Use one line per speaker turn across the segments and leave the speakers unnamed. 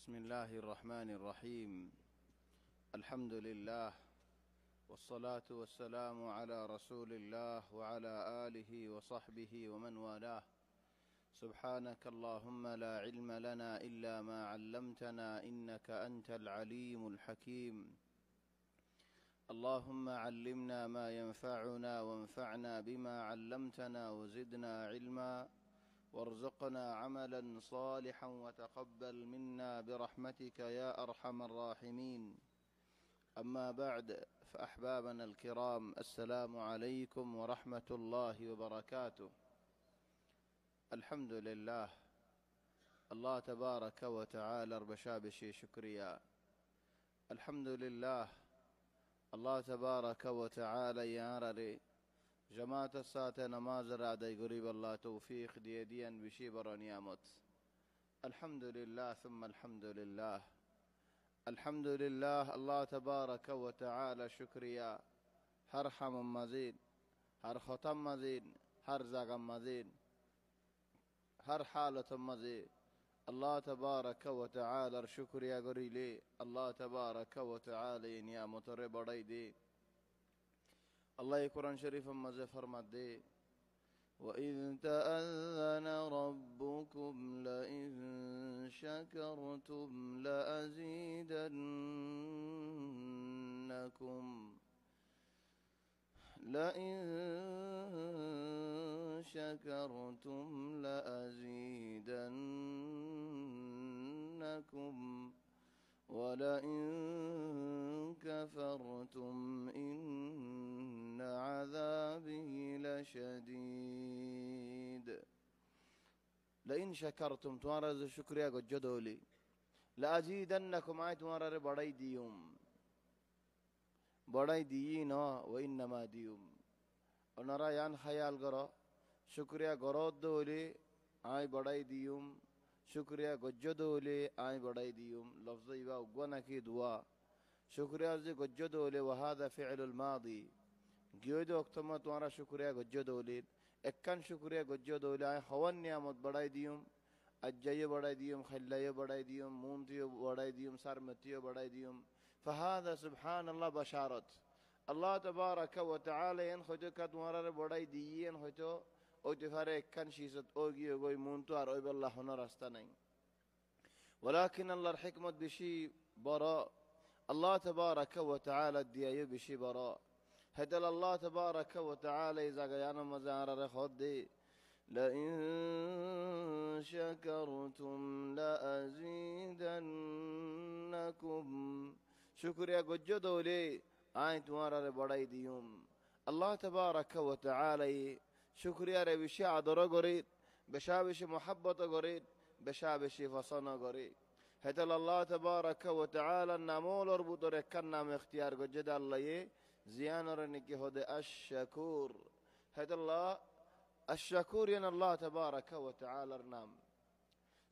بسم الله الرحمن الرحيم. الحمد لله والصلاة والسلام على رسول الله وعلى آله وصحبه ومن والاه. سبحانك اللهم لا علم لنا إلا ما علمتنا إنك أنت العليم الحكيم. اللهم علمنا ما ينفعنا وانفعنا بما علمتنا وزدنا علما وارزقنا عملا صالحا وتقبل منا برحمتك يا أرحم الراحمين. أما بعد، فأحبابنا الكرام، السلام عليكم ورحمة الله وبركاته. الحمد لله، الله تبارك وتعالى بشابشي شكريا. الحمد لله، الله تبارك وتعالى يارري جماعة الساعة نماز رادي قريب الله توفيق ديديا بشيبر نيامت. الحمد لله ثم الحمد لله. الحمد لله، الله تبارك وتعالى شكريا. هر حم مزيد، هر ختم مزيد، هر زغم مزيد، هر حالة مزيد. الله تبارك وتعالى شكريا قريلي. الله تبارك وتعالى نيامت ربڑي دي. الله قرآن شريف مزه فرمات دي: وإذ تأذن ربكم لئن شكرتم لأزيدنكم لئن شكرتم لأزيدنكم ولئن كفرتم إن عذابي لشديد. لئن شكرتم تمہارا شکریہ کو جدولی لأزيدنكم آئے تمہارا بڑائی دیوم بڑائی دینا وإنما دیوم. ونرى یان خیال کرو شکریہ گرود دولی آئے بڑائی دیوم شکریہ گجدولي آي بداي ديوم لفظي وغنا كي دوا شكريا زي گجدولي وهذا فعل الماضي گيودو اكتما تمہارا شکریہ گجدولي اكن شکریہ گجدولي آي خوان نعمت بداي ديوم اجاي بداي ديوم خلاي بداي ديوم مونتيو بداي ديوم سارمتيو بداي ديوم. فهذا سبحان الله بشارت الله تبارك وتعالى ين خجك تمہارا بداي ديين خجو او تفاره كان شيست اوغي اوغي مونتوار او بالله هنا راستانين. ولكن الله الحكمة بشي براء. الله تبارك وتعالى الديايو بشي براء. هدل الله تبارك وتعالى إذا قيانا مزار رخود دي لئن شكرتم لأزيدنكم شكريا قجدوا لي آين تمارا بداي ديوم. الله تبارك وتعالى شكريا ربشي عدرا قريد بشابش محبة قريد بشابش فصنا قريد. هتل الله تبارك وتعالى النمول اربط ركن نام اختيار قجد الله زيان رنكي هدى الشكور. هتل الله الشكور ين الله تبارك وتعالى النام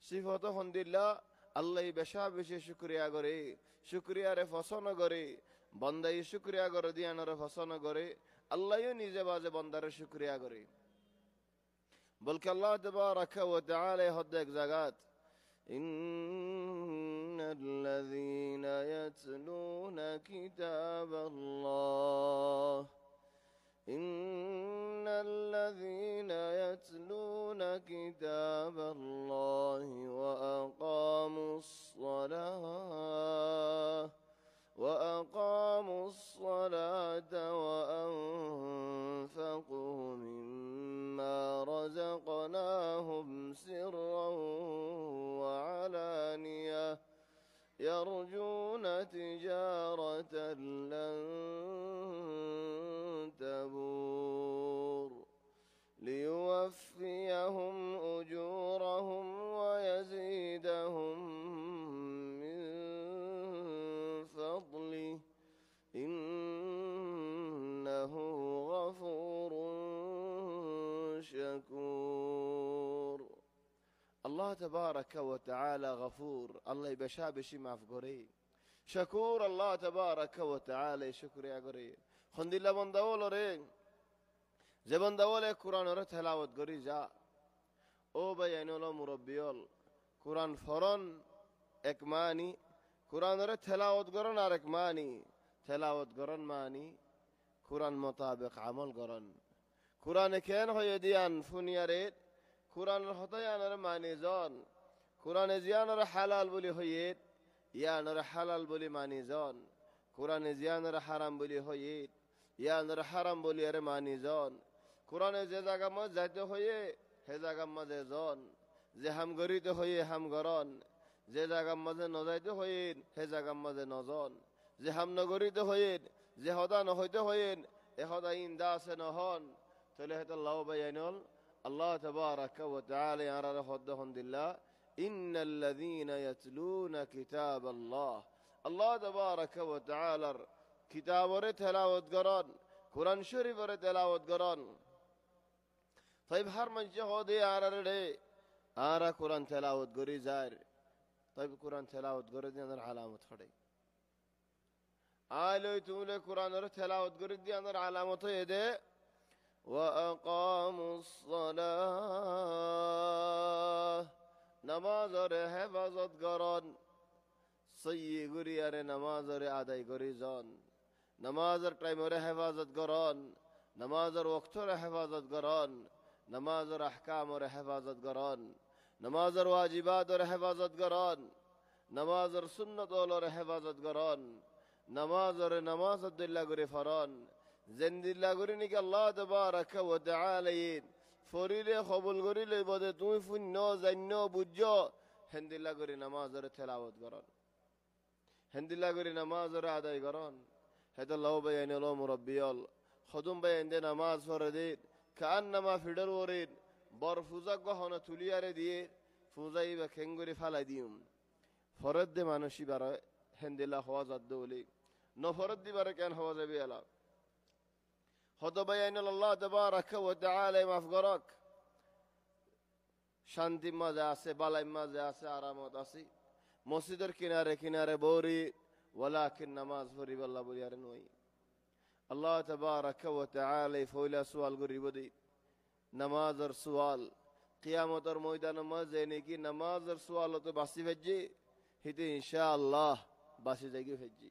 صفته هند الله الله بشابش شكريا قريد شكريا رفصنا قريد بندي شكريا قريد ديان رفصنا قريد الله ينيزه باز بندر شكريا قريد. بلك الله تبارك وتعالى يهدك زغات إن الذين يتلون كتاب الله إن الذين يتلون كتاب الله وأقاموا الصلاة وأنفقوا مما رزقناهم سرا وعلانية يرجون تجارة لن تبور ليوفيهم أجورهم ويزيدهم من فضله إنه غفور شكور. الله تبارك وتعالى غفور الله يبشابشي مافقوري شكور. الله تبارك وتعالى شكر يا قري خند الله بندول رين زبان دول قرآن را تلاوت قري جا او بيانولا مربيول قرآن فران এক মানি কোরআনের তেলাওয়াত করন, আর এক মানি তেলাওয়াত করন মানি কোরআন মোতাবেক আমল করন। কোরআনে কেন হয়ে দিয়ান ফুনিয়ারে কোরআনের হতাই আনার মানি জন, কোরআনে জিয়ানোর হালাল বলি হয়ে ইয়ানোর হালাল বলি মানি জন, কোরআনে জিয়ানোর হারাম বলি হয়ে ইয়ানোর হারাম বলি আরে মানি জন। কোরআনে যে জায়গা মাঝ যাইতে হয়ে হে জায়গার মাঝে জন, যে হাম গরিতে হয়ে হাম গরন, যে জায়গার মাঝে নজাইতে হয়ে হে জায়গার মাঝে নজন, যে হাম নগরিতে হয়ে যে হদা নহইতে হয়ে এ হদা ইন্দা আছে নহন। তাহলে হেতে আল্লাহ বাইনল আল্লাহ তাবারাকা ওয়া তাআলা আরার হদ্দহন দিল্লাহ ইন্নাল্লাযীনা ইয়াতলুনা কিতাবাল্লাহ, আল্লাহ তাবারাকা ওয়া তাআলার কিতাবরে তেলাওয়াত করন, কোরআন শরীফরে তেলাওয়াত করন। তাই হার মানুষ হদে আরারে আরা কোরআন তেলাওয়াত করি যায়, তাই কোরআন তেলাওয়াত করে দিয়ে আলামত হড়ে আলোই তুমলে কোরআনের তেলাওয়াত করে দিয়ে আলামত হয়ে দে ওয়াকামুস সালাহ, নামাজের হেফাজত করন, সয়্যি গুরি আরে নামাজের আদায় করি জন, নামাজের টাইমরে হেফাজত করন, নামাজের ওয়াক্তর হেফাজত করন, নামাজের আহকামর হেফাজত করন, নামাজের ওয়াজিবাতর হেফাজত করন, নামাজের সুন্নতর হেফাজত করন, নামাজের নামাজত দিল্লা করে ফরন, জেন্দিল্লা করে নিকে আল্লাহ তাবারাকা ওয়া তাআলা ফরিলে কবুল করিলে বদে তুমি পুণ্য জান্য বুঝ হেন্দিল্লা করে নামাজের তেলাওয়াত করন, হেন্দিল্লা করে নামাজের আদায় করন। হেতো লাউ বাইন লো মুরাব্বিয়াল খদুম বাইন দে নামাজ পড়ে দে কান নামা ফিডার ওরে বর ফুজা গহনা তুলিয়ারে দিয়ে ফুজাই বা খেঙ্গুরি ফালাই দিউম ফরদ দে মানুষই বার হেন্দিল্লা হওয়া যাদ বলি ন ফরদ দিবারে কেন হওয়া যাবে আলা হত বাইন আল্লাহ তাবারাকা ওয়া তাআলা মাফ করক। শান্তি মাঝে আছে, বালাই মাঝে আছে, আরামত আছে, মসজিদের কিনারে কিনারে বৌরি ওয়ালাকিন নামাজ পড়ি আল্লাহ বলি আর নই। আল্লাহ তাবারাকা ওয়া তাআলা ফয়লা সুয়াল করিব দি নামাজের সুয়াল কিয়ামতের ময়দানের মাঝে নাকি নামাজের সুয়াল তো বাসি ভেজি হিতে ইনশাআল্লাহ বাসি যাইগে ভেজি,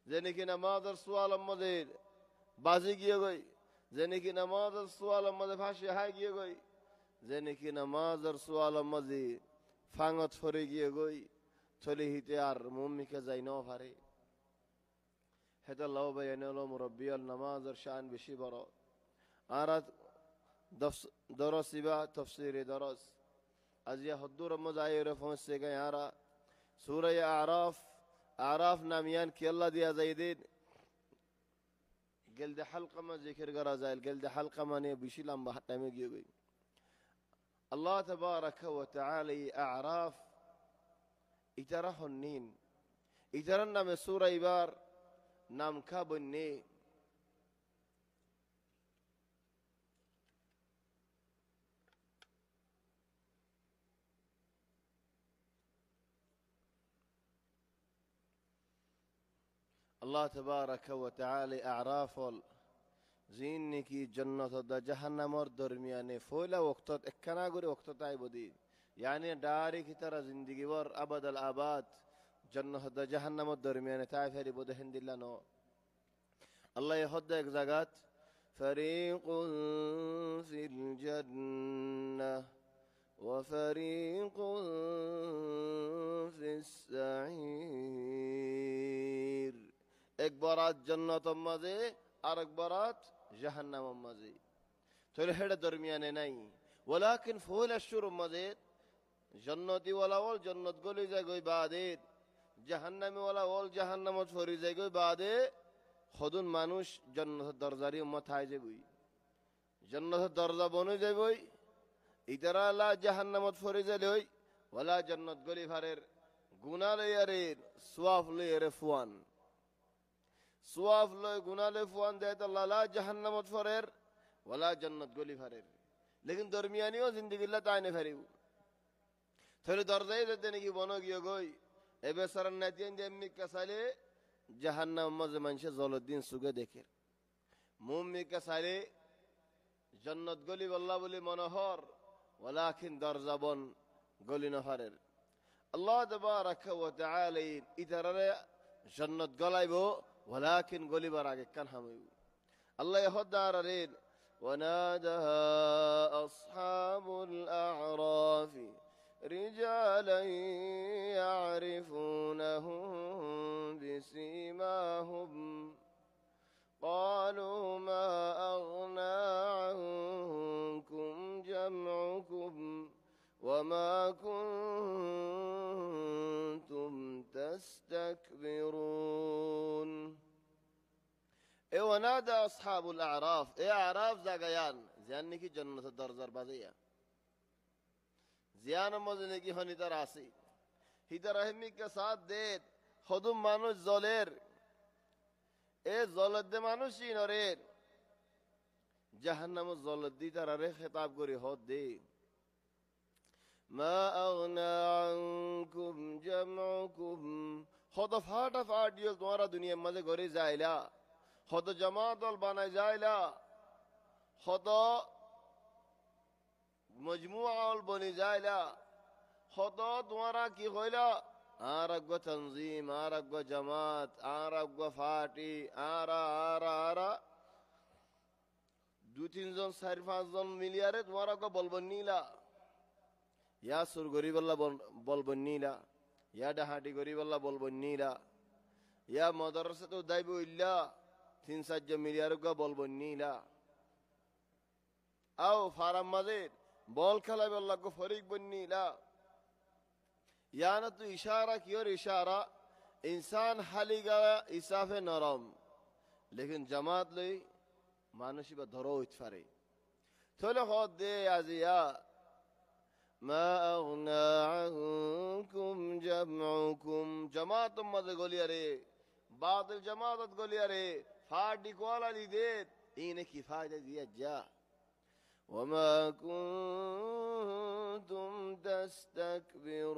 যে নাকি নামাজের সুয়াল আমাদের বাজি গিয়ে গই, যে নাকি নামাজের সুয়াল আমাদের ফাঁসি হাই গিয়ে গই, যে নাকি নামাজের সুয়াল আমাদের ফাঙত ফরে গিয়ে গই, চলে হিতে আর মুম্মিকে যাই ন পারে। হেতা লাউ বাইনল মুরাব্বিয়াল নামাজের শান বেশি বড়। আর দরসিবা তফসিরে দরস আজিয়া হদ্দুর মজাইরে পৌঁছে গए আরা সূরা আরাফ, আরাফ নামিয়ান কি আল্লাহ দিয়া যাইদিন গেলদে হালকা মা জিকির করা যায়, গেলদে হালকা মানে বেশি লম্বা টাইমে গিয়ে গই। আল্লাহ তাবারাকা ওয়া তাআলা আরাফ ইতারা হন্নিন ইতারার নামে সূরা ইবার নাম খাবন্নে আল্লাহ তাবারাকা ওয়া তাআলা আরাফল জিন্নি কি জান্নাত দা জাহান্নামর দরমিয়ানে ফয়লা ওয়াক্তত একখানা করে ওয়াক্তত আইবদি यानी डारी की तरह जिंदगी वर अबदल आबाद जन्नत जहन्नम दरमियान ताई फेरी बोद हिंदिल्ला नो अल्लाह ये खुद एक जगत फरीकुन फिल जन्नह व फरीकुन फिस सईर, एक बारात जन्नत मजे और एक बारात जहन्नम मजे, तो हेड दरमियाने नहीं वलाकिन फूल अशुर मजे जन्नती वाला वल जन्नत गली जाए गई बादे, जहन्नमी वाला वल जहन्नम छोड़ी जाए गई बादे, खुदुन मानुष जन्नत दर्जारी उम्मत आए जाए गई, जन्नत दर्जा बने जाए गई, इधर अल्लाह जहन्नम छोड़ी जाए गई, वाला जन्नत गली भरेर गुना ले यारे स्वाफ ले यारे फुआन, स्वाफ ले गुना ले फुआन दे तो अल्लाह जहन्नम छोड़ेर, वाला जन्नत गली भरेर, लेकिन दरमियानियों जिंदगी ला ताने भरी थोड़ी दर्जा ही देते नहीं कि बनो गियो गोई एबे सरन नतियन जेम्मी कसाले जहन्नम मज़ मंशे ज़ौलुद्दीन सुगे देखे मुम्मी कसाले जन्नत गली वल्ला बोली मनोहर वलाकिन दर्जा बन गली नहरेर আল্লাহ তাবারাকা ওয়া তাআলা ইতারারে জান্নাত গলাইবো ওয়ালাকিন গলিবার আগে কান হামাইবো আল্লাহ হদারারেন ونادى أصحاب الأعراف رجالا يعرفونهم بسيماهم قالوا ما أغنى عنكم جمعكم وما كنتم تستكبرون ونادى أصحاب الأعراف أعراف زاغيان زيان نكي جنة الدرزار بازيا زيان مزنه کی ہنی در آسی ہیدر رحمی کے ساتھ دید خودم مانوش زولر زولد دے مانوشی نورین جہنم زولد دی در اره خطاب گوری خود دی ما اغنا عنکم جمعکم خود فاٹا فاٹیل تمہارا دنیا مزے گوری زائلہ خود جماعت البانائی زائلہ خود مجموعہ البنی زائلہ خود تمہارا کی خویلہ آرگو تنظیم آرگو جماعت آرگو فاٹی آرا دو تین জন চার পাঁচ জন মিলিয়ারে তোমার আগে বলবো নিলা ইয়া সুর গরিব আল্লাহ বলবো নিলা ইয়া ডাহাটি গরিব আল্লাহ বলবো নিলা ইয়া মাদ্রাসা তো দাইবো ইল্লা তিন চার জন মিলিয়ারে বলবো নিলা আও ফারাম মাজিদ বল খেলাবে আল্লাহ গো ফরিক বন্নিলা ইয়া না তো ইশারা কি और ইশারা इंसान हाली गा इसाफे नरम लेकिन जमात लई मानुषी बा धरो इतफारे थोले खुद दे आजिया ما أغنى عنكم جمعكم جماعت مد گولیارے بعض الجماعت گولیارے فاڑی کوالا لی دیت اینه کی فائدہ دیا جا وما كنتم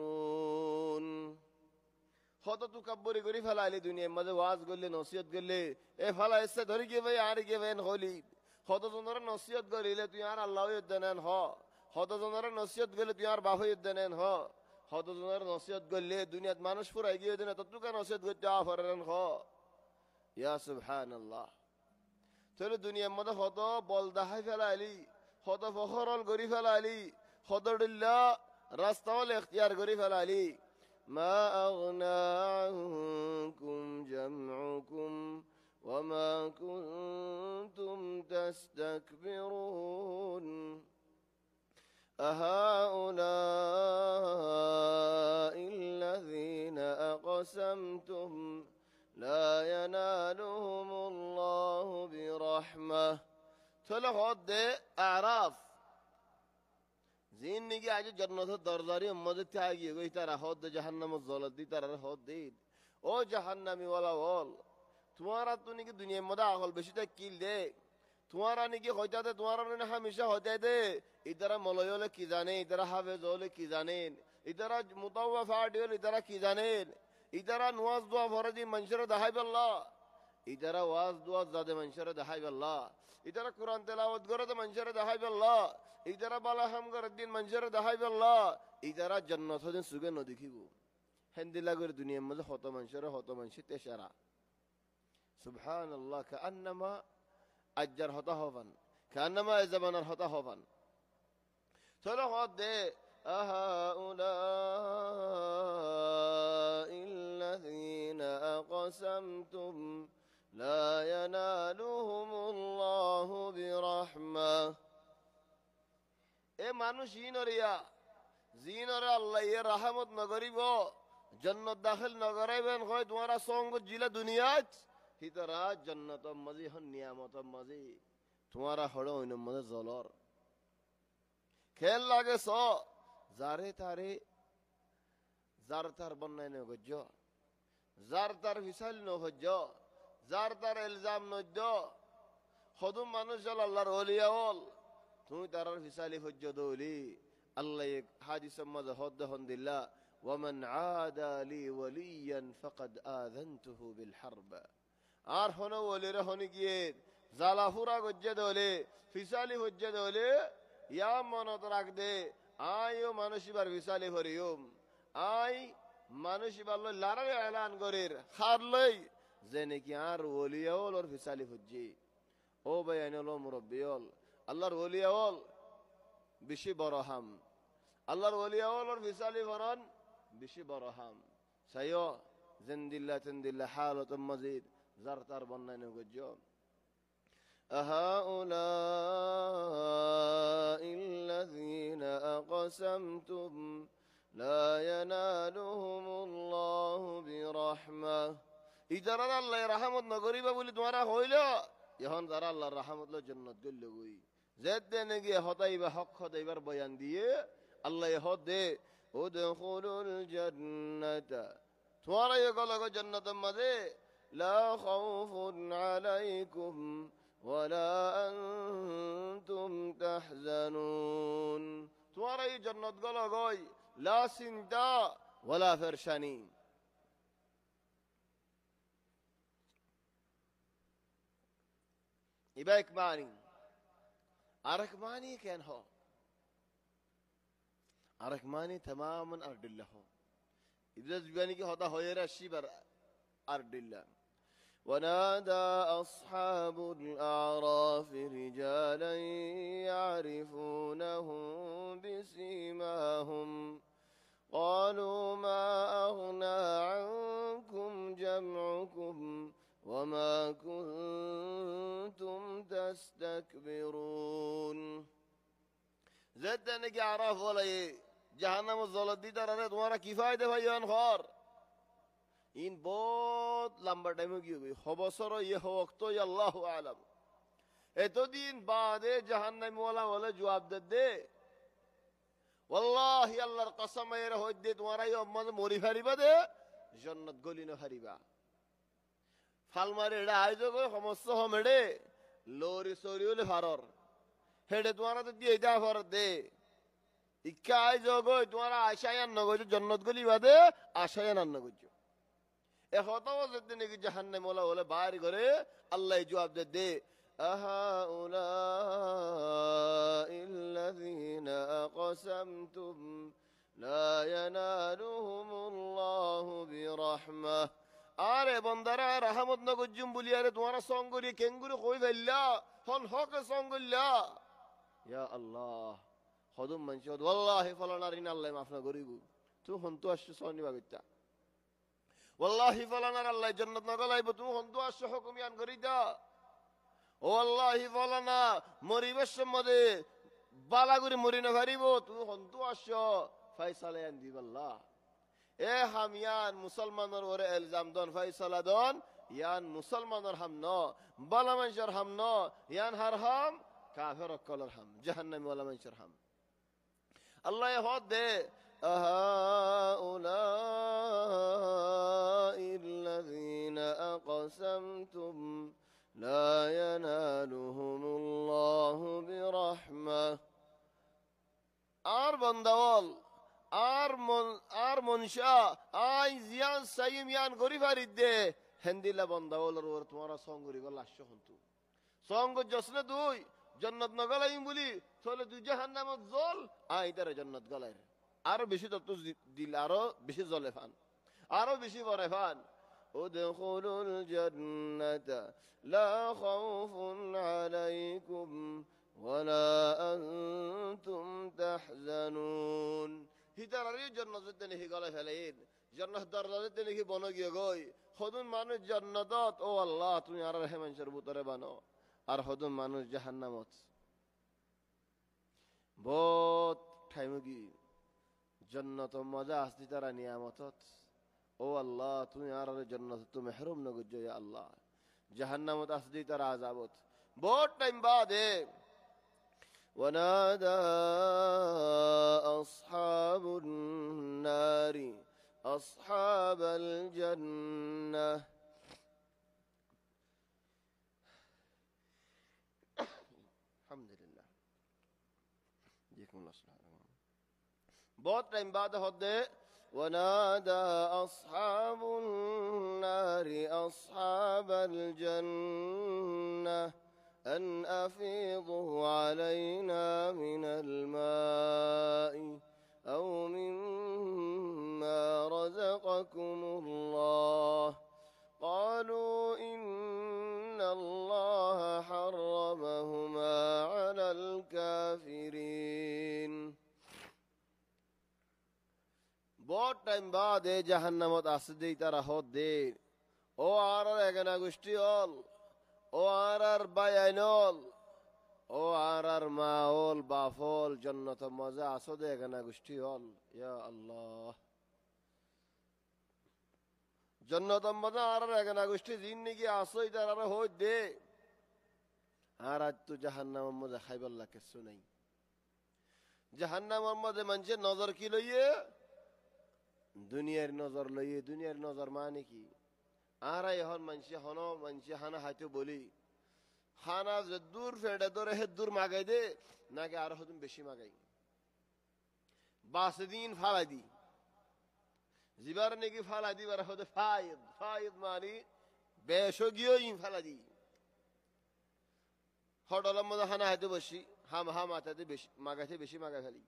تستكبرون خود تو کبری گری فلالی دنیا مد واز گلی نصیحت گلی اے فلا اس سے دھری کے وے آری کے وے ہولی خود تو نور نصیحت گلی لے تو یار اللہ یدنن ہو خود تو نور نصیحت گلی تو یار باہو یدنن ہو خود تو نور نصیحت گلی دنیا مانوش پر اگی یدن تو کا نصیحت گلی جعفرن ہو یا سبحان اللہ تو دنیا مد خود بول دہی فلالی خود فخرال گری فلالی خود دللا راستال اختیار گری فلالی ما أغنى عنكم جمعكم وما كنتم تستكبرون أهؤلاء الذين أقسمتم لا ينالهم الله برحمة تلخد أعراف زندگی آج جنت درداری امت تیاگی گئی ترا خود جہنم الزلت دی ترا خود دید او جہنمی والا وال تمہارا تو نہیں کہ دنیا مدہ آخل بشی تکیل دے تمہارا نہیں کہ خویتا دے تمہارا نہیں ہمیشہ ہوتے دے ادھر مولویول کی جانین ادھر حافظول کی جانین ادھر مطوف آڈیول ادھر کی جانین ادھر نواز دعا فردی منشر دہائی باللہ ادھر واز دعا زاد منشر دہائی باللہ ادھر قرآن تلاوت گرد منشر دہائی باللہ ادھر بالا ہم گردین منشر دہائی باللہ ادھر جنت دین سگے نو دیکھیبو ہندی لگر دنیا مزہ ہوتا منشر تشارا سبحان اللہ کانما اجر ہوتا ہوفن کانما زبانر ہوتا ہوفن چلو خود دے أهؤلاء الذين أقسمتم لا ينالهم الله برحمة এ মানুষ জিনরিয়া জিনরে আল্লাহ এর রহমত নগরিব জান্নাত দাখিল নগরাইবেন হয় তোমারা সঙ্গ জিলা দুনিয়াত হিতরা জান্নাত মজি হন নিয়ামত মজি তোমারা হড় হইন মজে জলর খেল লাগে স জারে তারে জার তার বন্নাই ন গজ্জ জার তার ফিসাল ন হজ্জ জার তার ইলজাম নজ্জ খদুম মানুষ আল্লাহর ওলিয়া হল তুমি তারার ফিসালি হজ্জ দৌলি আল্লাহ হাদিস মধ্যে হদ্দ হন্দিল্লা ওয়ামান আদা লি ওয়ালিয়ান ফাকাদ আযানতুহু বিল হারব আর হনো ওলিরা হনি গিয়ে জালাফুরা গজ্জ দৌলে ফিসালি হজ্জ দৌলে ইয়া মনত রাখ দে আয়ো মানুষিবার ফিসালি হরিয়ম আই মানুষ বললো লারারে এলান করির হারলই যে নাকি আর ওলিয়াওল ওর ফিসালি ফুজি ও ভাই আইনল মুরব্বিয়ল আল্লাহর ওলিয়াওল বেশি বড় হাম আল্লাহর ওলিয়াওল ওর ফিসালি বরন বেশি বড় হাম সাইও জিন্দিল্লা তিন্দিল্লা হালত মজিদ জারতার বন্যায় নগজ্য أهؤلاء الذين أقسمتم لا ينالهم الله برحمة ইদারা আল্লাহ রহমত নগরিবা বলি তোমারা হইল এখন যারা আল্লাহর রহমত লো জান্নাত গইল গই যেতে নাকি হতাইবা হক হতাইবার বয়ান দিয়ে আল্লাহ হদ দে উদখুলুল জান্নাতা তোমারা গেল জান্নাতের মাঝে লা খাউফুন আলাইকুম ওয়ালা আনতুম তাহজানুন তোমারা এই জান্নাত গেল গই লা চিন্তা ওয়ালা পেরেশানি ইবা এক মানি আরেক মানি কেন হো আরেক মানি तमामन আরদিল্লা হো ইবলিস বিয়ানি কি হতা হয়ে রাশি বার আরদিল্লা ونادى أصحاب الأعراف رجالا يعرفونهم بسيماهم قالوا ما أغنى عنكم جمعكم وما كنتم تستكبرون زدت نجي عراف ولا جهنم الظلط دي ترى تمہارا کی فائدہ بھائی خور ان بہت لمبا ٹائم کی ہوئی خبصر یہ وقت یا اللہ عالم ایتو دین بعد جہنم والا جواب دے والله আল্লাহর কসম এর হইতে তোমার এই উম্মত মরি ফারিবা দে জান্নাত গলিনো ফারিবা ফালমারে এডা আইজো গো সমস্ত হমেডে লোরি সরিউলে ফারর হেডে তোমারা তো দিয়ে যা ফর দে ইকা আইজো গো তোমারা আশায়ান নগো জান্নাত গলিবা দে আশায়ান নগো এ হতাও যদি নাকি জাহান্নাম ওলা হলে বাইরে করে আল্লাহ জবাব দে أهؤلاء الذين أقسمتم لا ينالهم الله برحمة আরে বন্দারা রহমত না গজ্জুম বলি আরে তোমারা সঙ্গরি কেঙ্গুরি কই ফেললা হন হক সঙ্গল্লা ইয়া আল্লাহ হদম মানছি ওয়াল্লাহি ফলানারিন আল্লাহ মাফ না করিব তুই হন তো আসছ সনিবা গইতা ওয়াল্লাহি ফলানার আল্লাহ জান্নাত না গলাইব তুই হন তো আসছ হুকুমিয়ান করিদা ও আল্লাহি ফলানা মরিবের মধ্যে বালাগুড়ি মরি না পারিব তুই হন্তু আসছ ফাইসালা আন দিবাল্লাহ এ হামিয়ান মুসলমানের ওরে ইলজাম দন ফাইসালা দন ইয়ান মুসলমানের হাম ন বালা মানুষের হাম ন ইয়ান হার হাম কাফের কলর হাম জাহান্নামী ওয়ালা মানুষের হাম আল্লাহ হদ দে আহাউলাইল্লাযীনা আকসামতুম لا ينالهم الله برحمة আর বন্দাওয়াল আর মনশা আই জিয়ান সাইম ইয়ান গরি ফারিদ দে হেন্দিলা বন্দাওয়ালর ওর তোমারা সঙ্গরি গলা আসছো হন্তু সঙ্গ জসনে দুই জান্নাত না গলাইম বলি তাহলে তুই জাহান্নামত জল আই তারে জান্নাত গলাই আরো বেশি তত্ত্ব দিল আরো বেশি জলে ফান আরো বেশি বরে ফান ادخلوا الجنة لا خوف عليكم ولا أنتم تحزنون হিতারারি জান্নাতে নেহি গলা ফেলেন জান্নাত দরজাতে নেহি বনগিয়ে গই হদুন মানুষ জান্নাতত ও আল্লাহ তুমি আর রহমানের ভিতরে বানো আর হদুন মানুষ জাহান্নামত বহুত ঠাইমগি জান্নাত মজা আসতি তারা নিয়ামতত ও আল্লাহ তুমি আর জান্নাত তো মাহরুম না গজো ইয়া আল্লাহ জাহান্নামত আসদি তার আযাবত বহুত টাইম বাদে ونادى أصحاب النار أصحاب الجنة الحمد لله يكون الله سبحانه बहुत टाइम बाद होते ونادى أصحاب النار أصحاب الجنة أن أفيضوا علينا من الماء أو مما مما رزقكم الله قالوا إن الله حرمهما على الكافرين बहुत टाइम बाद जहन्नमत आसदे तारा होत दे ओ आरार एगना गुष्टी ओल ओ आरार बायानोल ओ आरार माओल बाफोल जन्नत मजा आसदे एगना गुष्टी ओल या अल्लाह जन्नत मजा आरार एगना गुष्टी जिन्नी की आसोई तारा होत दे आराज तू जहन्नम मजा खाइबल्ला किस्सु नहीं जहन्नम मजा मंचे नजर की लइए দুনিয়ার নজর লইয়ে দুনিয়ার নজর মানে কি আরা এখন মানুষে হানা হাইতে বলি হানা যে দূর ফেড়ে ধরে হে দূর মাগাই দে নাকি আরো হতুন বেশি মাগাই বাস দিন ফালাই দি জিবার নাকি ফালাই দিবার হতে ফাইদ ফাইদ মানি বেশো গিয়ে ইন ফালাই দি হটলার মধ্যে হানা হাইতে বসি হাম হাতাতে বেশি মাগাইতে বেশি মাগাই ফেলি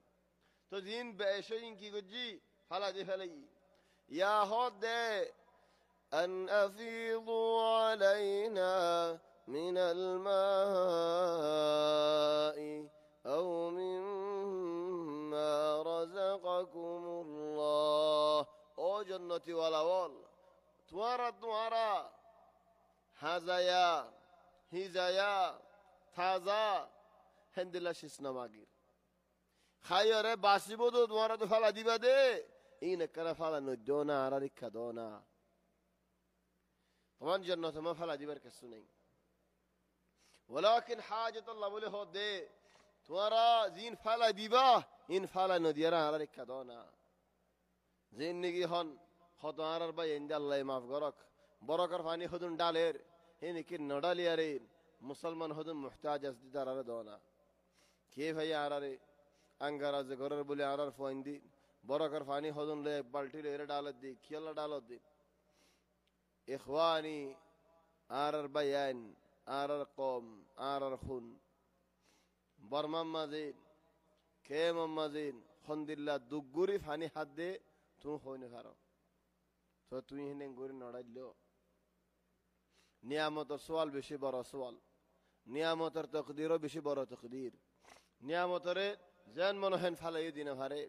তো দিন বেশো ইন কি করছি فلا دي فلي يا هود أن أفيضوا علينا من الماء أو مما رزقكم الله أو جنتي ولا وال توارا هزايا هزايا تازا هند الله شسنا ماغير خيره باسيبو دو توارا تو فلا دي بده این کنا فعلا ندونا عراری کدونا طبعا جنت ما فعلا دیبر کسو نہیں ولكن حاجت الله بوله هو دے توارا زین فعلا دیبا این فعلا ندیرا عراری کدونا زین نگی هن خود عرار با اند الله معاف کرک برکر فانی خودن ڈالر این کی ندالی ارین مسلمان خودن محتاج از دیدار عرار دونا کیف ہے عراری انگار از گرر بوله عرار فوندی برکر فانی خودن لے بالٹی لے ڈالت دی کیلا ڈالت دی اخوانی آرر بیان آرر قوم آرر خون برمم مزین کیم مزین خون دللا دگوری فانی حد دے تون خوی نفارو تو توی ہنن گوری نڑا لو নিয়ামতের সওয়াল বেশি বড় সওয়াল নিয়ামতের তকদিরও বেশি বড় তকদির নিয়ামতের জান মনহেন ফালাই দিন হারে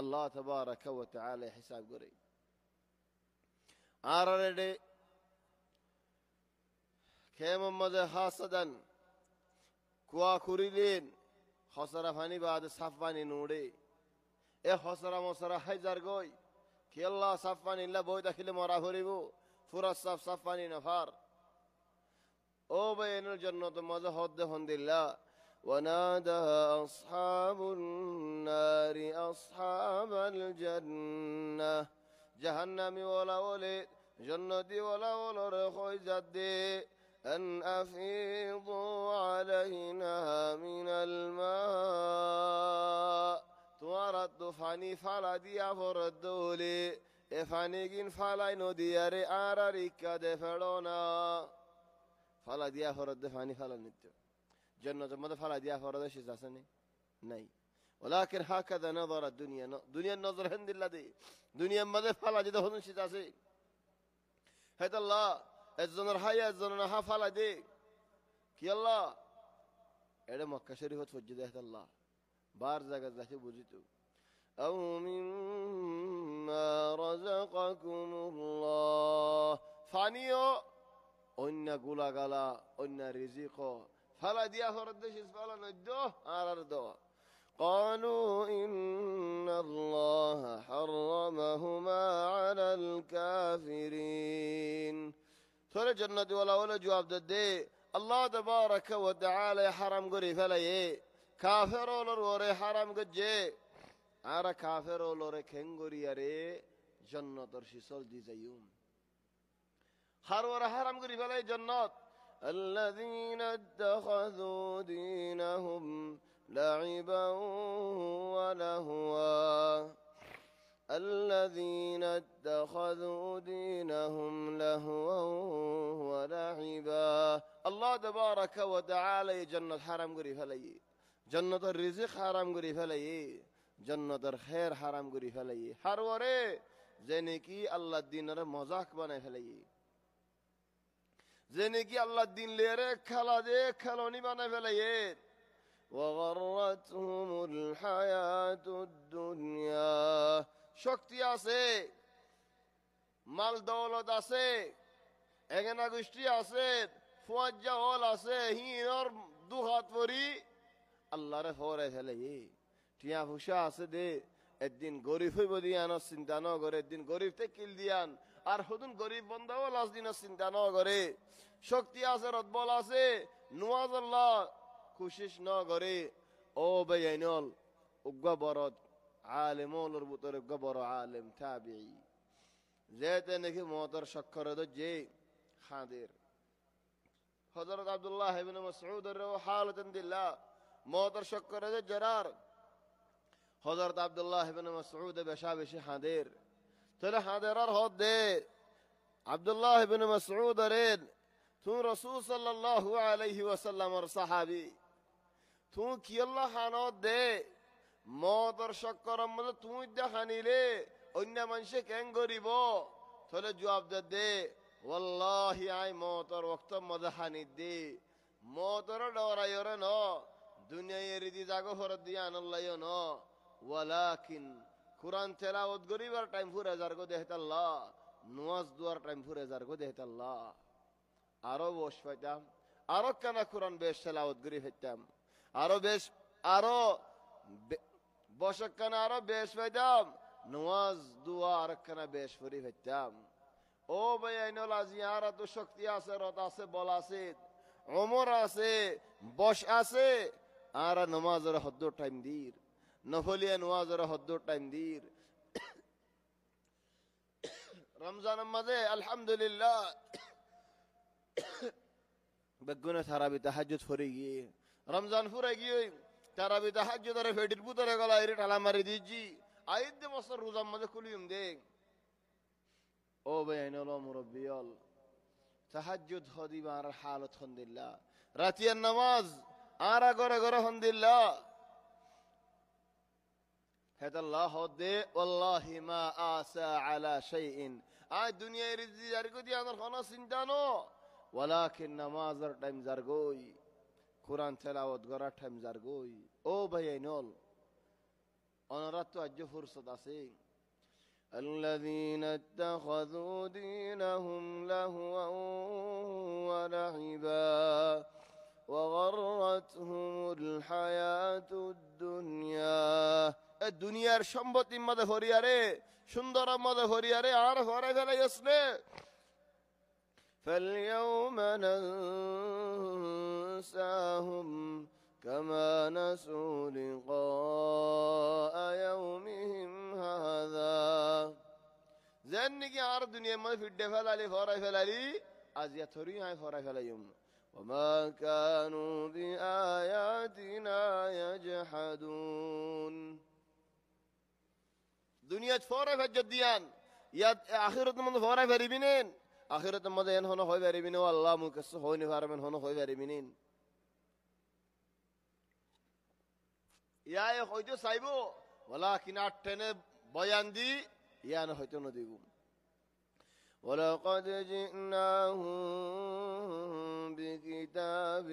আল্লাহ তাবারাক ওয়া তাআলা হিসাব করে আররে কে মোহাম্মদ হাসাদান কুয়া কুরিলেন খসরা ফানি বাদ সাফানি নুড়ে এ খসরা মসরা হাজার গই কি আল্লাহ সাফানি ইল্লা বই দাখিলে মরা হরিব পুরা সাফানি নফার ও বাইনুল জান্নাত মজা হদ হন্দিল্লাহ ونادى أصحاب النار أصحاب الجنة جهنم ولا ولي جنتي ولا رخوي جدي أن أفيضوا علينا من الماء توارد فاني فلا ديا فردولي إفاني جن فلا نودياري آراريك دفلونا فلا ديا فرد فاني فلا نتو جنة ماذا فعل ديا فرد شيء زاسني ناي ولكن هكذا نظر الدنيا دنيا النظر هند الذي دنيا ماذا فعل جده هذا شيء زاسي هذا الله الزنر حياة الزنر ها فعل دي كي الله إذا مكة شريفة توجد هذا الله بار زاغ زاهي بوجيتو أو مما رزقكم الله فانيو أن غلا غلا أن رزقه فلا ديا فردش فلا ندوه أردوه قالوا إن الله حرمهما على الكافرين ثل جنة ولا جواب ددي الله تبارك وتعالى حرم قري فلي كافر ولوري حرم قجي أرى كافر ولوري كنغوري يري جنة درشي سول دي زيوم حرم قري فلي جنة الذين اتخذوا دينهم لعبا ولهوا الذين اتخذوا دينهم لهوا ولعبا الله تبارك وتعالى جنة حرم قري فلي جنة الرزق حرم قري فلي جنة الخير حرم قري فلي حروري যে নাকি আল্লাহ দিনের মজাক বানায় ফেলে, যে নাকি আল্লাহ দিন লেরে খেলা দে খেলনি বানায় ফেলে। ওয়াগাররাতহুমুল হায়াতুদ দুনিয়া, শক্তি আছে, মাল দৌলত আছে, এগেনা গোষ্ঠী আছে, ফুয়াজ্জা হল আছে, হিনর দুহাত পরি আল্লাহরে ফরে ফেলে। টিয়া ফুসা আছে দে, একদিন গরিব হইব দিয়ান চিন্তা ন করে, একদিন গরিব কিল দিয়ান, আর হতুন গরিব বন্ধাও লাস্ট দিন চিন্তা ন করে। শক্তি আছে, রদবল আছে, নুয়াজ আল্লাহ খুশিস ন করে। ও বেআইনল উগ্গা বরদ আলেমর ভিতরে উগ্গা বড় আলেম তাবিঈ যেতে নাকি মতর স্বাক্ষর যে হাদের হযরত আব্দুল্লাহ ইবনে মাসউদ হালাতান দিল্লাহ মতর স্বাক্ষর জরার হযরত আব্দুল্লাহ ইবনে মাসউদ বেশা বেশি হাদের তাহলে হাদের আর হদ দে আব্দুল্লাহ ইবনে মাসউদ রেন তুই রাসূল সাল্লাল্লাহু আলাইহি ওয়াসাল্লামর সাহাবী, তুই কি আল্লাহ হানত দে মতর স্বাক্ষর মধ্যে তুই দেখানিলে অন্য মানুষে কেন করিব? তাহলে জবাব দে ওয়াল্লাহি আই মতর ওয়াক্ত মধ্যে হানি দে মতর ডরাইরে ন দুনিয়ায় রিদি জাগো ফরত দিয়া আনাল্লাইও ন ওয়ালাকিন কুরআন তেলাওয়াত করিবার টাইম ফুরে যারগো দেহতাল্লাহ, নামাজ দুয়ার টাইম ফুরে যারগো দেহতাল্লাহ। আরো বস পাইতাম, আরো কেন কুরআন বেশ তেলাওয়াত করি ফেলতাম, আরো বেশ আরো বসক কেন আরো বেশ পাইতাম, নামাজ দুয়া আর কেন বেশ পড়ি ফেলতাম। ও ভাই আইনুল আজি আর তো শক্তি আছে, রত আছে, বল আছে, ওমর আছে, বস আছে, আর নামাজের হদ্দুর টাইম দির, নফলিয়া নামাজের হদ্দুর টাইম দির। রমজানের মাঝে আলহামদুলিল্লাহ বেগুনে তারাবি তাহাজ্জুদ পড়ে গিয়ে রমজান ফুরে গিয়ে তারাবি তাহাজ্জুদ আর ফেডির পুতরে গলা এর ঠালা মারি দিজি আইদ দে বছর রোজার মাঝে খুলিম দে। ও বেআইনুল মুরব্বিয়াল তাহাজ্জুদ হদিবার হালত হন্দিল্লাহ, রাতিয়ার নামাজ আরা ঘরে ঘরে হন্দিল্লাহ হেতাল্লাহ দে ওয়াল্লাহি মা আসা আলা শাইইন। আজ দুনিয়ার রিজি জারগো দি আমার কোনো চিন্তা ন, ওয়ালাকিন নামাজের টাইম জারগই, কুরআন তেলাওয়াত করার টাইম জারগই। ও বেআইনুল অনরাত তো আজ ফুরসত আছে। الذين اتخذوا دينهم لهوا ولعبا وغرتهم الحياة الدنيا। দুনিয়ার সম্পত্তির মধ্যে ভরিয়ারে, সুন্দরের মধ্যে ভরিয়ারে আর ভরে ফেলে আসলে فاليوم ننساهم كما نسوا لقاء يومهم هذا। যেন নাকি আর দুনিয়ার মধ্যে ফিডে ফেলালি ভরাই ফেলালি আজ থরি আয় ভরাই ফেলাইম। وما كانوا بآياتنا يجحدون। দুনিয়াত ফরাই ফেজত দিয়ান ইয়াত আখিরাতের মধ্যে ফরাই পারিবিনেন, আখিরাতের মধ্যে এন হন হই পারিবিন, আল্লাহ মুকেস হইনি পারবেন হন হই পারিবিনেন। ইয়ায় হয়তো চাইব ওয়ালাকিন আটটেনে বয়ান দি ইয়ান হয়তো ন দিব। ولقد جئناهم بكتاب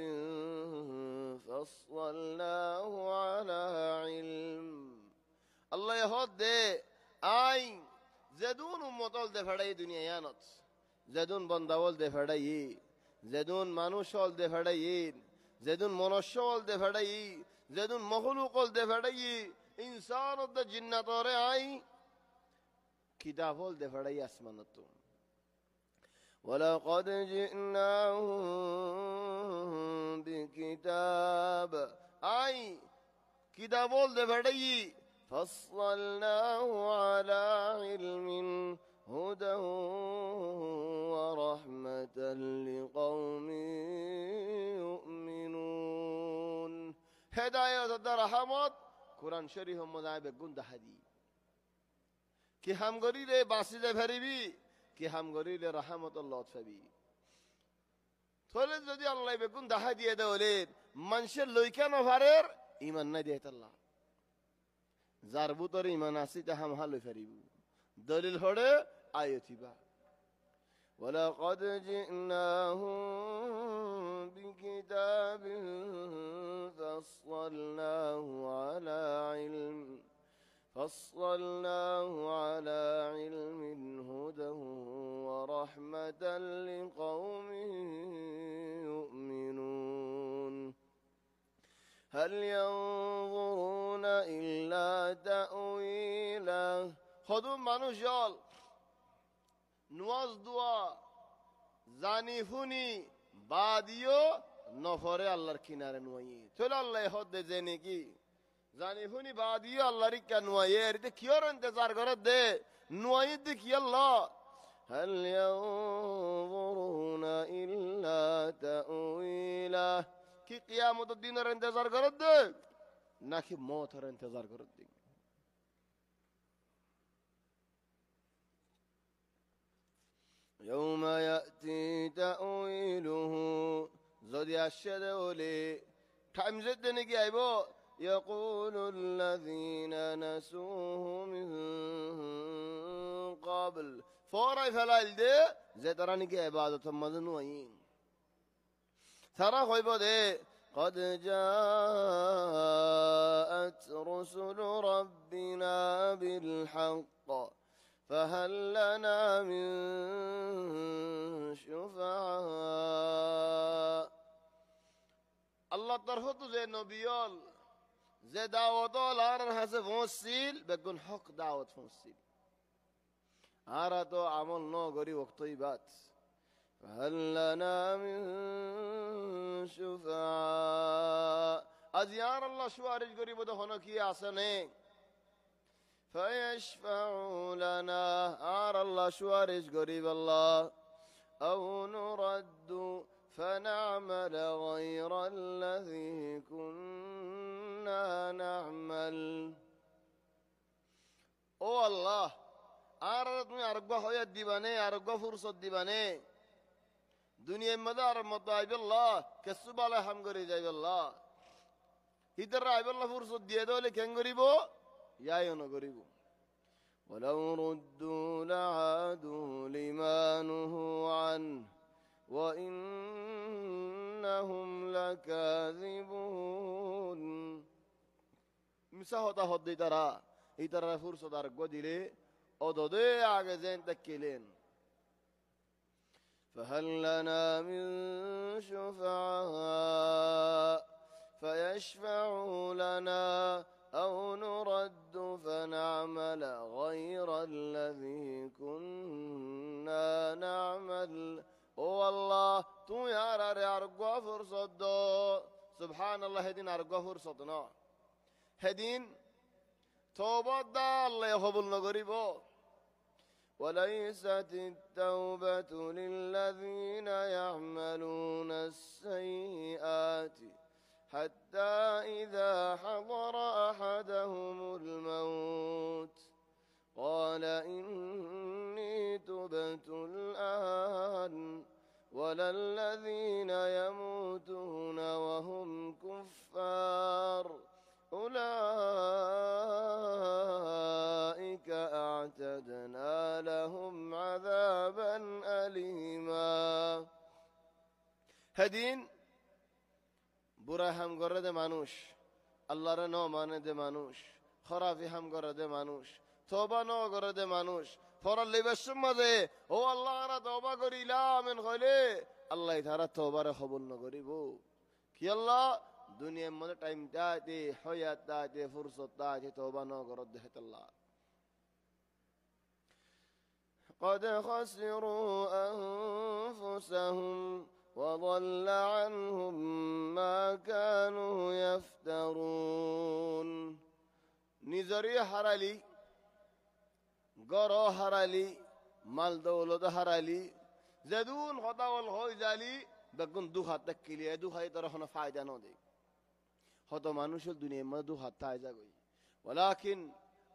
فصلناه على علم। আল্লাহ হদ দে আই যেদুন উম্মতল দে ফেড়াই দুনিয়া ইয়ানত, যেদুন বন্দাওল দে ফেড়াই, যেদুন মানুষ হল দে ফেড়াই, যেদুন মনুষ্য হল দে ফেড়াই, যেদুন মখলুক হল দে ফেড়াই, ইনসান হল দে জিন্নাতরে আই কিতাব হল দে ফেড়াই আসমানত। ولقد جئناهم بكتاب আই কিতাব হল দে ফেড়াই فصلناه على علم هدى ورحمة لقوم يؤمنون। হেদায়েত আর রহমত কুরআন শরীফ মধ্যে বেগুন দাহাদি কি হাম গরিলে বাসিলে ফেরিবি, কি হাম গরিলে রহমত আল্লাহ পাবি। তাহলে যদি আল্লাহ বেগুন দাহা দিয়ে দেওলে মানুষের লইকা নভারের ইমান নাই দিয়ে আল্লাহ যার বুতর ইমান আসি তা হাম হালই ফেরিব, দলিল হড়ে আয়তিবা ولقد جئناهم بكتاب فصلناه على علم هدى ورحمة لقوم يؤمنون هل ينظرون إلا تأويله خذوا মানুষ জল নুয়াজ দোয়া জানি ফুনি বাদিও নফরে আল্লাহর কিনারে নুয়াই চলো আল্লাহ হদে জেনে কি জানি ফুনি বাদিও আল্লাহর কা নুয়াই এতে কিয়র ইন্তজার করে দে নুয়াই দি কি আল্লাহ হাল ইয়ানজুরুনা ইল্লা তাউইলা কি কিয়ামতের দিনের ইন্তজার করে দে নাকি মওতের ইন্তজার করে দে يوم يأتي تأويله زودي الشد ولي টাইম যেতে নাকি আইব يقول الذين نسوه من قبل فوراي فلايل دي যে তারা নাকি ইবাদতের মধ্যে নয় তারা কইব দে قد جاءت رسل ربنا بالحق فهل لنا من شفعاء الله طرف زي نبيول زي دعوت الار حسب فوسيل بكون حق دعوت فوسيل آرا تو عمل نو غري وقتي بات فهل لنا من شفعاء أزيار الله شوارج غري بده هنا كي آسنه فيشفعوا لنا آر الله شوارج قريب الله أو نرد فنعمل غير الذي كنا نعمل أو الله آر تمہیں ارگا ہویا دیوانے ارگا فرصت دیوانے دنیا مدار مطائب الله كسب على هم قريب الله إذا رأي الله فرصت ديه دولي كن قريبو يا ينقربوا ولو ردوا لعادوا لما نهوا عنه وإنهم لكاذبون مساحة هدي ترى إترى فرصة أرجو دلي أضدي عجزين تكلين فهل لنا من شفعاء فيشفعوا لنا أو نرد فنعمل غير الذي كنا نعمل والله تو يا راري أرجو فرصة دو سبحان الله هدين أرجو فرصتنا هدين توبة دا الله يقبل نقريبو وليست التوبة للذين يعملون السيئات حتى إذا حضر أحدهم الموت قال إني تبت الآن ولا الذين يموتون وهم كفار أولئك أعتدنا لهم عذابا أليما هدين বুড়া হাম করে দে মানুষ আল্লাহরে ন মানে দে মানুষ খরাফি হাম করে দে মানুষ তওবা ন করে দে মানুষ ফরাল লিবাসুম মাঝে ও আল্লাহ রা তওবা করিলাম এন কইলে আল্লাহ তারা তওবারে কবুল ন করিব কি আল্লাহ দুনিয়ার মধ্যে টাইমটা দে হায়াতটা দে ফুরসতটা দে তওবা ন করে দে আল্লাহ قد خسروا أنفسهم وضل عنهم ما كانوا يفترون نظري حرالي غرو حرالي مال دولت حرالي زدون خطا والخوي جالي بكون دو حتى كليه دو هاي طرفنا فايدة نو دي خطا مانوش الدنيا ما دو حتى جاي ولكن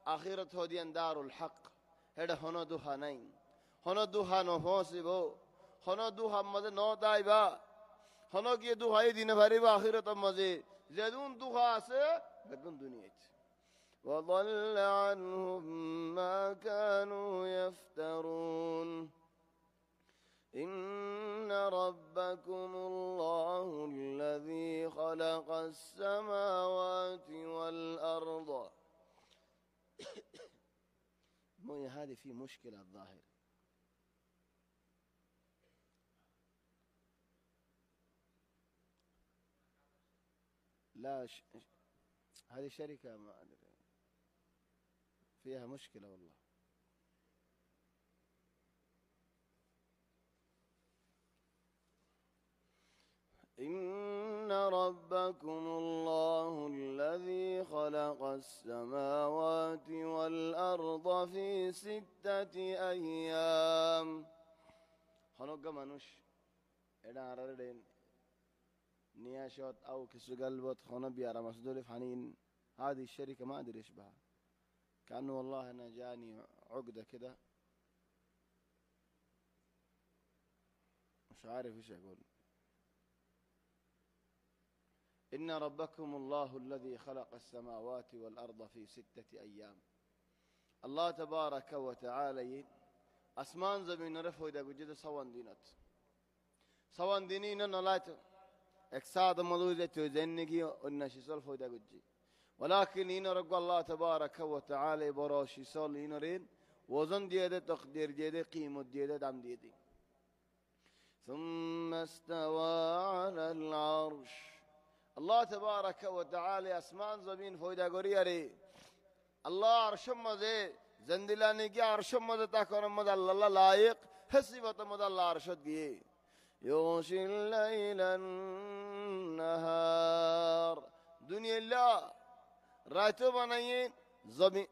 آخرت هدي دار الحق هذا هنا دو هناين هنا دو هنو فوسبو هنا دو هم مزه نو دايبا هنا كي دو هاي دين باري باخرة مزه زدون دو خاصة بكون دنيا وضل عنهم ما كانوا يفترون إن ربكم الله الذي خلق السماوات والأرض. الموية هذه في مشكلة الظاهر. لا هذه شركة ما أدري فيها مشكلة والله. إن ربكم الله الذي خلق السماوات والأرض في 6 أيام. خنوق منوش إذا أردن نياشات أو كسو قلبت خنا بيارا مسدول فحنين. هذه الشركة ما أدري إيش بها، كأنه والله أنا جاني عقدة كده مش عارف إيش أقول. إن ربكم الله الذي خلق السماوات والأرض في 6 أيام. الله تبارك وتعالى أسمان زمين رفو إذا قجد سوان دينات سوان دينين نلات اكساد ملوزة تزنكي ونشي سلفو إذا قجي، ولكن إن رب الله تبارك وتعالى براشي سال إنرين وزن ديده تقدير ديده قيمة ديده دم ديده. ثم استوى على العرش. الله تبارك وتعالى أسمان زمين فويدا قريري الله عرشم مزي زندلاني كي عرشم مزي تاكون مزي الله لايق حسيبت مزي الله عرشد كي يغشي الليل النهار. دنيا الله راتو بنايين زمين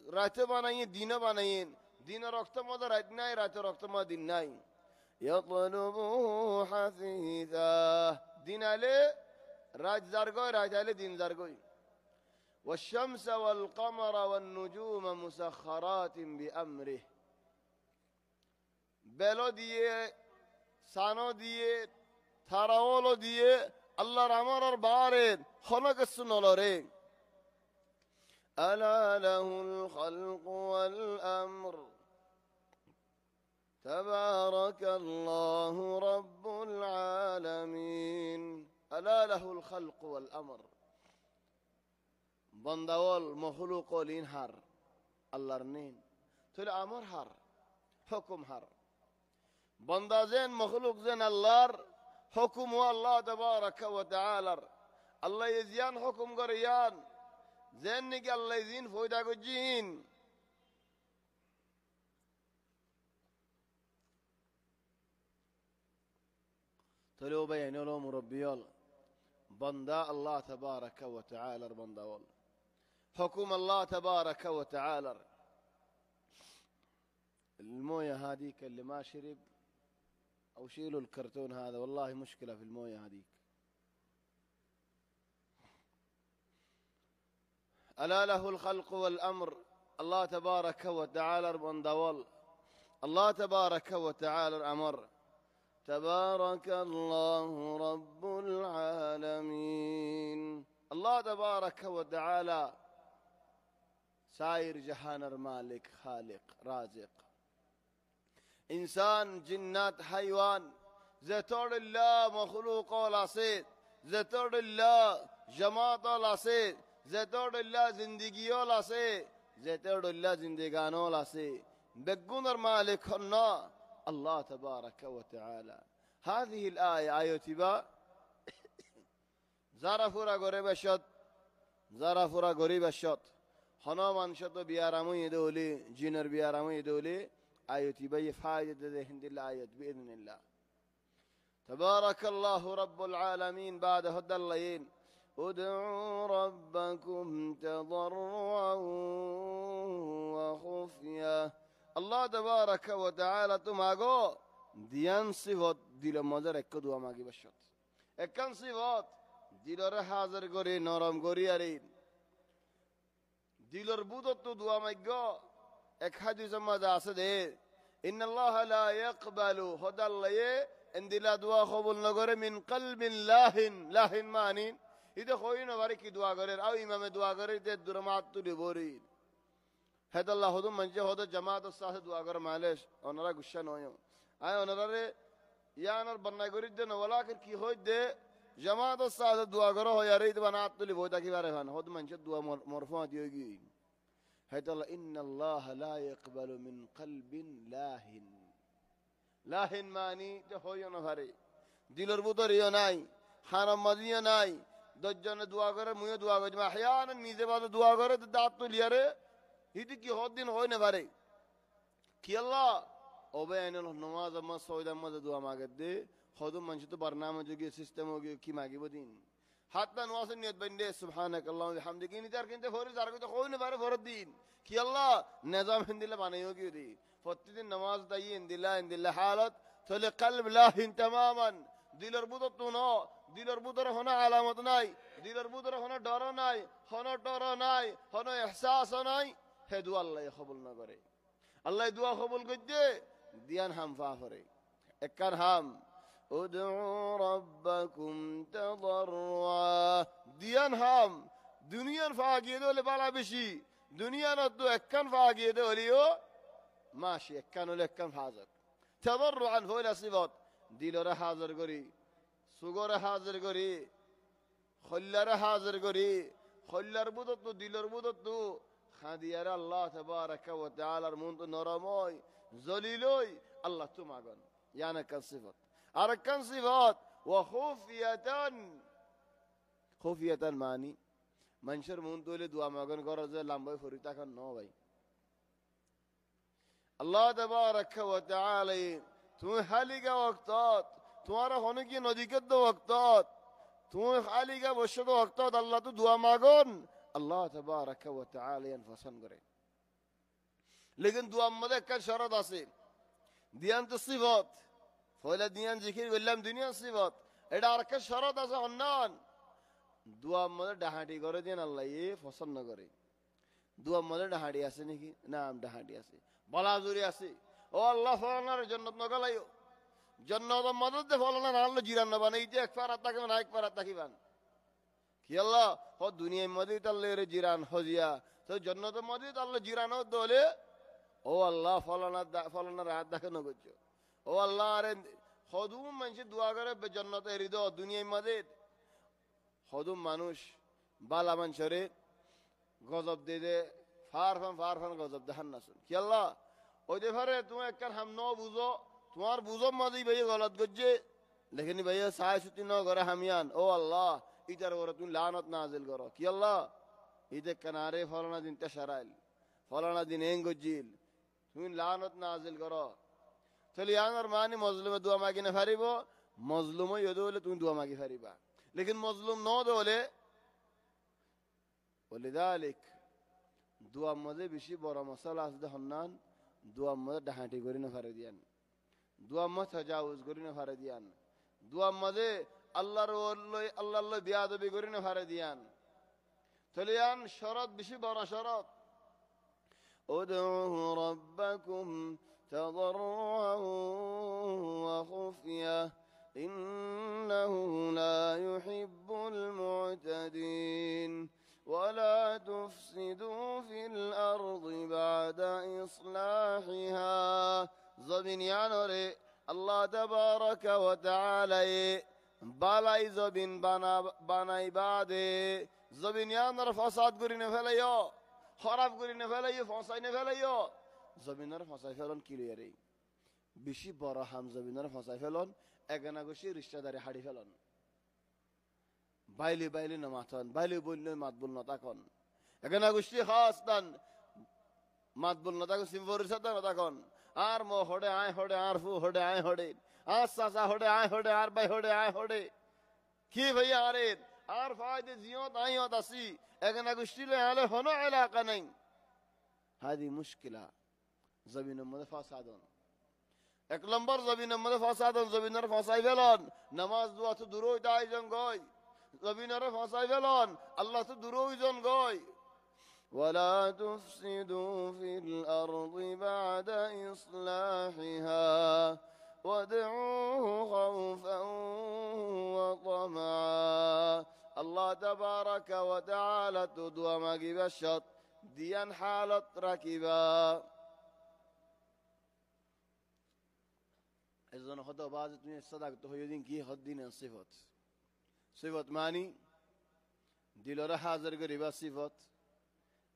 راتو بنايين دينا بنايين دينا ركتم مزي راتناي راتو ركتم ديناي يطلبه حثيثا. دينا ليه راج زرقوي راج على دين زرقوي. والشمس والقمر والنجوم مسخرات بأمره. بلو ديه سانو ديه تراولو ديه الله رامر بارد خلق السنولورين. ألا له الخلق والأمر تبارك الله رب العالمين. ألا له الخلق والأمر. بندوال مخلوق الإنهار الله رنين تل أمر هر حكم هر بندا زين مخلوق زين الله حكم الله تبارك وتعالى. الله يزيان حكم قريان زين نك الله يزين فويدا قجين. تلو بين لو مربيال بندا الله تبارك وتعالى بنداول حكم الله تبارك وتعالى. المويه هذيك اللي ما شرب او شيلوا الكرتون هذا والله مشكلة في المويه هذيك. ألا له الخلق والأمر. الله تبارك وتعالى بنداول الله تبارك وتعالى أمر. تبارك الله رب العالمين. الله تبارك وتعالى ساير جهان مالك خالق رازق إنسان جنات حيوان زتور الله مخلوق والعصيد زتور الله جماعت والعصيد زتور الله زندگی والعصيد زتور الله زندگان والعصيد بقونر مالك هنا الله تبارك وتعالى. هذه الآية آية تبا زرافورا غريب الشط زرافورا غريب الشط خنامان شط بيارامي دولي جينر بيارامي دولي آية تبا يفايد هند الآية بإذن الله. تبارك الله رب العالمين. بعد هدى الليين ادعوا ربكم تضرعا وخفيا. الله تبارك وتعالى تماغو ديان صفات دل مزر اكدوا ماغي بشط اكن صفات دلر حاضر غري نرم غري ارين دلر بودت دوا ماغو اك حديث ما داسده ان الله لا يقبل هدى الله ان دل دوا قبول نغره من قلب لاهن لاهن مانين ইদে হই না বারে কি দোয়া করে আও ইমামে দোয়া করে তে দুরমাত তুলি বরি হেদাল্লাহ হদুম মঞ্জে হদ জামাত সাথে দোয়া করে মালেশ ওনারা গুসা নয় আয় ওনারে ইয়ানার বন্নাই করি দে নওয়ালাকে কি হই দে জামাত সাথে দোয়া করে হয় আর এই বানাত তুলি বই তাকি বারে হান হদ মঞ্জে দোয়া মরফা দিওগি হেদাল্লাহ ইন্নাল্লাহ লা ইয়াকবালু মিন কলবিন লাহিন লাহিন মানি তে হইও না ভারে দিলর ভিতরেও নাই হারাম মাদিও নাই দশজনে দোয়া করে মুইও দোয়া করি আহয়ান নিজে বাদে দোয়া করে দাঁত তুলিয়ারে হিদি কি হদ দিন হয় না পারে কি আল্লাহ ওবে আইন নমাজ আম্মা সৌদ আম্মা দোয়া মাগে দে হদম মানুষ তো বারনামা যোগে সিস্টেম হোগে কি মাগিব দিন হাতটা নোয়াসে নিয়ত বন্দে সুবহানাক আল্লাহু ওয়া বিহামদিহি নিতার কিনতে ফরি যার কইতে হয় না পারে ফরদ দিন কি আল্লাহ নিজাম হিন্দিলে বানাইও কি দি প্রতিদিন নামাজ দাই ইনদিল্লাহ হালত তাহলে কলব লাহিন তামামান দিলের বুদত তো না দিলের বুদরে হনা আলামত নাই দিলের বুদরে হনা ডর নাই হনা ডর নাই হনা ইহসাস নাই হে দুয়া আল্লাহ কবুল না করে আল্লাহ দুয়া কবুল করতে দিয়ান হাম ফা করে একখান হাম উদউ রাব্বাকুম তাদাররুআ দিয়ান হাম দুনিয়ার ফা গিয়ে দলে বালা বেশি দুনিয়ার তো একখান ফা গিয়ে দলিও মাসি একখান হলে একখান হাজার তাদাররুআন হইলা সিবত দিলরে হাজার করি সুগরে হাজির করি খল্লারে হাজির করি খল্লার বুদত দিলর বুদত খাদিয়ার আল্লাহ তাবারাকা ওয়া তাআলার মন তো নরমই জলিলই আল্লাহ তো মাগন ইয়ানা কান সিফাত আর কান সিফাত ওয়া খুফিয়াতান মানি মানুষের মন তোলে দোয়া মাগন করে যে লম্বাই ফরিতা খান ন ভাই আল্লাহ তাবারাকা ওয়া তাআলা তুমি হালিগা ওয়াক্তত তোমার হনে কি নদীকে দো ওয়াক্তত তুমি হালিগা বসে দো ওয়াক্তত আল্লাহ তো দোয়া মাগন আল্লাহ তাবারাকা ওয়া তাআলা পছন্দ করে লেকিন দোয়ার মধ্যে একটা শরত আছে দিয়ান তো সিফত ফয়লা দিয়ান জিকির বললাম দুনিয়া সিফত এটা আর একটা শরত আছে অন্যান দোয়ার মধ্যে ডাহাটি করে দিন আল্লাহ পছন্দ করে দোয়ার মধ্যে ডাহাটি আছে নাকি না ডাহাটি আছে বলা জুরি আছে ও আল্লাহ ফলানার জান্নাত নগলাইও জান্নাতের মধ্যে দে ফলানা আল্লাহ জিরান না বানাই যে এক পারাত তাকিবান এক পারাত তাকিবান কি আল্লাহ ও দুনিয়ার মধ্যে আল্লাহ রে জিরান হজিয়া তো জান্নাতের মধ্যে আল্লাহ জিরান দলে ও আল্লাহ ফলানা রাত দেখে নগচ্ছ ও আল্লাহ আরে হদুম মানুষ দোয়া করে জান্নাতে হৃদয় দুনিয়ার মধ্যে হদুম মানুষ বালা মানুষরে গজব দিয়ে দে ফার গজব দেখান না শুন কি আল্লাহ ওই দেখারে তুমি একটা হাম ন বুঝো তোমার বুঝো মাঝে ভাইয়া গলত করছে লেখেনি ভাইয়া সাই সুতি ন করে হামিয়ান ও আল্লাহ ইটার ওরা তুমি লানত নাজিল করো কি আল্লাহ ঈদে কানারে ফলানা দিন তেসারাইল ফলানা দিন এং গজিল তুমি লানত নাজিল করো তাহলে ইয়ার মানে মজলুমে দোয়া মাগি না ফারিব মজলুমও ইয়ে হলে তুমি দোয়া মাগি ফারিবা লেকিন মজলুম ন দলে ওলিদালিক দোয়া মধ্যে বেশি বড় মশলা আছে হন্নান দোয়া মধ্যে ডাহাটি করি না ফারে দিয়ান দোয়া মধ্যে তাজাউজ করি না ফারে দিয়ান দোয়া মধ্যে আল্লাহর বিয়াদবি করি না ফারে দিয়ান তাহলে ইয়ান শরত বেশি বড় শরত উদউ রাব্বাকুম তাদাররুআন ওয়া খুফিয়া ইন্নাহু লা ইউহিব্বুল মু'তাদিন ولا تفسدوا في الأرض بعد إصلاحها زبين يانوري الله تبارك وتعالى بالاي زبين بناي بعده زبين يانور فساد قرين فلايو خراب قرين فلايو فساين فلايو زبينر فساي فلون كيلياري بشي برا هم زبينر فساي فلون اگنا گوشي رشتہ داري حدي فلون বাইলে নামাতন বাইলে বললে মাতবুল না তখন এখানে গোষ্ঠী খাস দান মাতবুল না তখন সিম্বরের সাথে না তখন আর মো হড়ে আয় হড়ে আর ফু হড়ে আয় হড়ে আর চাচা হড়ে আয় হড়ে আর ভাই হড়ে আয় হড়ে কি ভাইয়া আরে আর ফায়দে জিয়ত আইয়ত আসি এখানে গোষ্ঠী লে আলে হনো এলাকা নাই হাদি মুশকিলা জমিনের মধ্যে ফাসাদন এক নম্বর জমিনের মধ্যে ফাসাদন জমিনের ফাসাই ফেলন নামাজ দোয়া তো দূর হইতে আইজন গয় জমিনের ফাসাই ফেলন আল্লাহ তো দূর হইজন গয় ولا تفسدوا في الأرض بعد إصلاحها وادعوه خوفا وطمعا الله تبارك وتعالى تدوى مجيبا الشط ديان حالة راكبا إذن خدا بعض الدنيا صدق تهيدين كي خدين صفات صفات معني دلورا حاضر قريبا صفات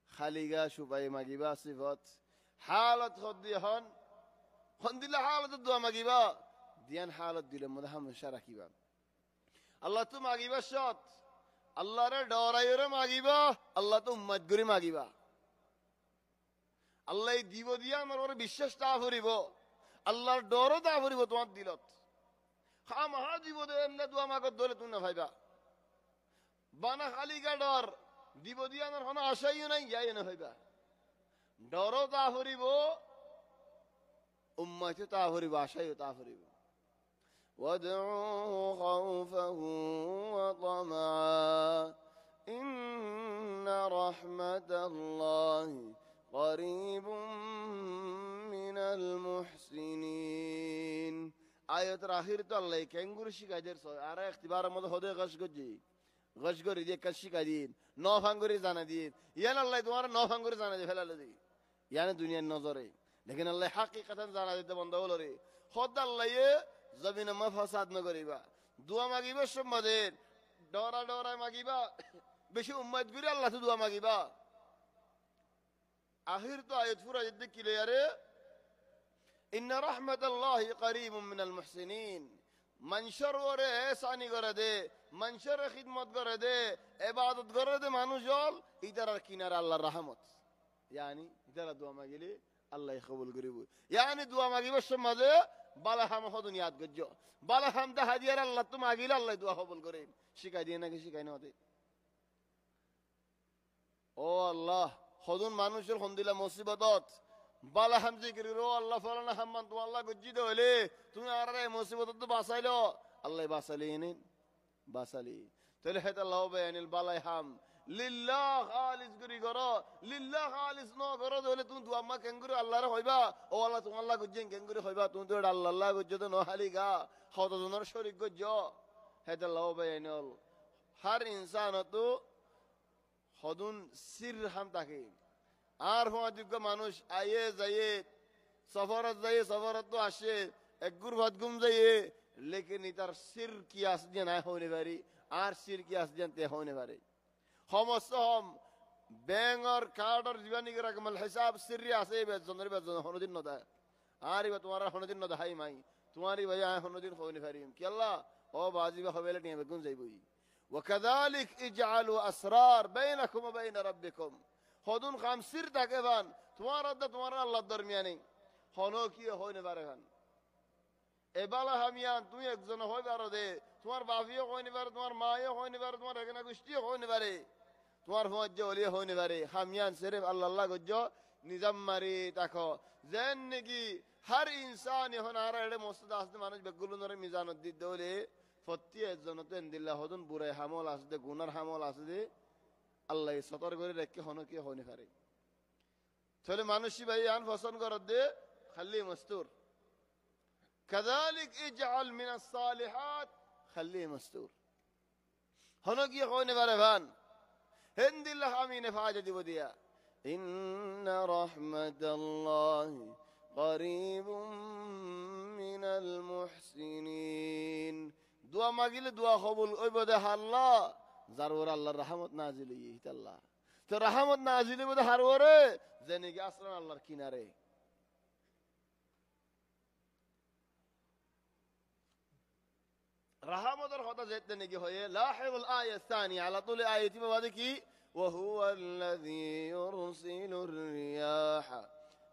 خالقا شباي مجيبا صفات حالة خديهن خندلا حالة الدوى مجيبا ديان حالة دل مدهم شركيبا الله تو مجيبا الشط الله را دورا مجيبا الله تو مجبوري مجيبا الله দিবো দিয়া আমার ওরে বিশ্বাস তা করিব আল্লাহর ডরও তা করিব তোমার দিলত খামহা দিব দে এমনে দোয়া মাগত দলে তুমি না ভাইবা বানা খালি গা ডর দিব দিয়া আমার কোনো আশাইও নাই যাই না ভাইবা ডরও তা করিব উম্মতে তা করিব আশাইও তা করিব وادعوه خوفا وطمعا إن رحمة الله قريب من المحسنين آيات آخر تو الله كنغور شكاير سو أرا اختبار مده هده غش گوری دی کشی کدین نو فانگوری زنه دید یعنی الله دوباره نو فانگوری زنه دی فلال دی یعنی دنیا نظره لیکن الله حقیقتا زنه دید بنده ولری خود الله زمین ما فساد نگریبا دعا مگیبا شما دین دورا مگیبا بشه امت گوری الله تو دعا مگیبا آخر تو آیت پورا جد کلیاره إن رحمة الله قريب من المحسنين منشر وره احسانی کرده منشر خدمت کرده عبادت کرده মানুষ জল ইদারার কিনারে আল্লাহর রহমত yani ইদারা দোয়া মাগিলে আল্লাহ কবুল করিব yani দোয়া মাগিবার সময় বালা হাম হদুন ইয়াদ গজ্জ বালা হাম দা হাদিয়ার আল্লাহ তো মাগিলে আল্লাহ দোয়া কবুল করে শিখাই দিয়ে নাকি শিখাই না হতে ও আল্লাহ হদুন মানুষের হন্দিলা মুসিবতত বালা হাম জিকির রো আল্লাহ ফলানা হাম্মান তো আল্লাহ গজ্জিদ হইলে তুমি আরে মুসিবতত তো বাঁচাইলো আল্লাহ বাঁচালি এনেন বাঁচালি তাহলে হেতা আল্লাহ বেয়ানিল বালাই হাম লিল্লাহ খালিস করি করো লিল্লাহ খালিস ন করো তাহলে তুমি দোয়া মা কেঙ্গুরি আল্লাহরে হইবা ও আল্লাহ তুমি আল্লাহ গজ্জেন কেঙ্গুরি হইবা তুমি তো আল্লাহ গজ্জ তো ন হালিগা হত জনের শরীক গজ্জ হেতা আল্লাহ বেয়ানিল হর ইনসান তো হদুন সির হাম থাকে আর যোগ্য মানুষ আয়ে যাইয়ে সফরত যাইয়ে সফরত তো আসে একগুর ভাত গুম যাইয়ে লেকিন তার সির কি আসছে না হইনে পারি আর সির কি আসছে তে হইনে পারে সমস্ত হম ব্যাংর কার্ডর জীবনী রাকমাল হিসাব সিরি আছে বেজনের বেজন হনদিন নদা আর ইবা তোমার হনদিন নদা হাই মাই তোমারই ভাই হনদিন হইনে পারিম কি আল্লাহ ও বাজিবা হবেলে নিয়ে বেগুন যাইবই وكذلك اجعلوا اسرار بينكم وبين ربكم হদুন খাম সির থাকে ভান তোমার আদা তোমার আল্লাহর দরমিয়ানে হনো কি হইনে পারে ভান এবালা হামিয়ান তুমি একজন হই পারো দে তোমার বাপিও হইনে পারে তোমার মাও হইনে পারে তোমার এখানে গোষ্ঠীও হইনে পারে তোমার ফজ্জ ওলি হইনে পারে হামিয়ান সিরফ আল্লাহ গজ্জ নিজাম মারি তাকো যেন নাকি হর ইনসান এখন আর এড়ে মস্ত আসতে মানুষ বেগুলুনরে মিজানত দি দলে ফত্তি একজনতে ইনদিল্লাহ হদুন বুরে হামল আসতে গুনার হামল আসতে আল্লাহ সতর করে রেখে হনো কি হইনে পারে তাহলে মানুষই ভাই আন পছন্দ কর দে খালি মস্তুর كذلك اجعل من الصالحات خليه مستور هنو কি হইনে পারে ভান হিন্দিল্লাহ আমিনে ফাজা দিব দিয়া إن رحمة الله قريب من المحسنين দোয়া মাগিলে দোয়া কবুল হইব দে আল্লাহ জারুর আল্লাহর রহমত নাজিল হইতে আল্লাহ তো রহমত নাজিল হইব দে হারওরে জেনে কি আসরান আল্লাহর কিনারে রহমতের কথা যেতে নাকি হয়ে লাহিবুল আয়াত الثانية على طول আয়াতি বাদে কি وهو الذي يرسل الرياح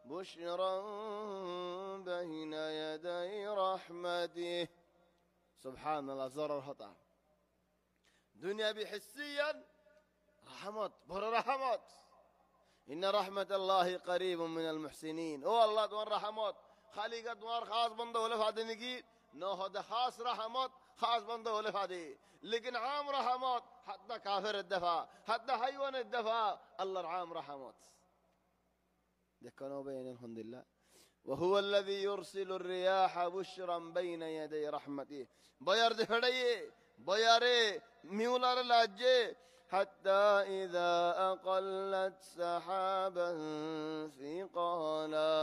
بشرا بين يدي رحمته سبحان الله زرر هطا دنيا بحسيا رحمت بر رحمت إن رحمة الله قريب من المحسنين هو الله دوار رحمت خالقة دوار خاص بنده ولا فادي نجي نو هذا خاص رحمت خاص بنده ولا فادي لكن عام رحمت حتى كافر الدفاع حتى حيوان الدفاع الله عام رحمت ذكروا بين الحمد لله وهو الذي يرسل الرياح بشرا بين يدي رحمته بيرد فدي বয়ারে মিউলার লাজে حتى إذا أقلت سحابا ثقالا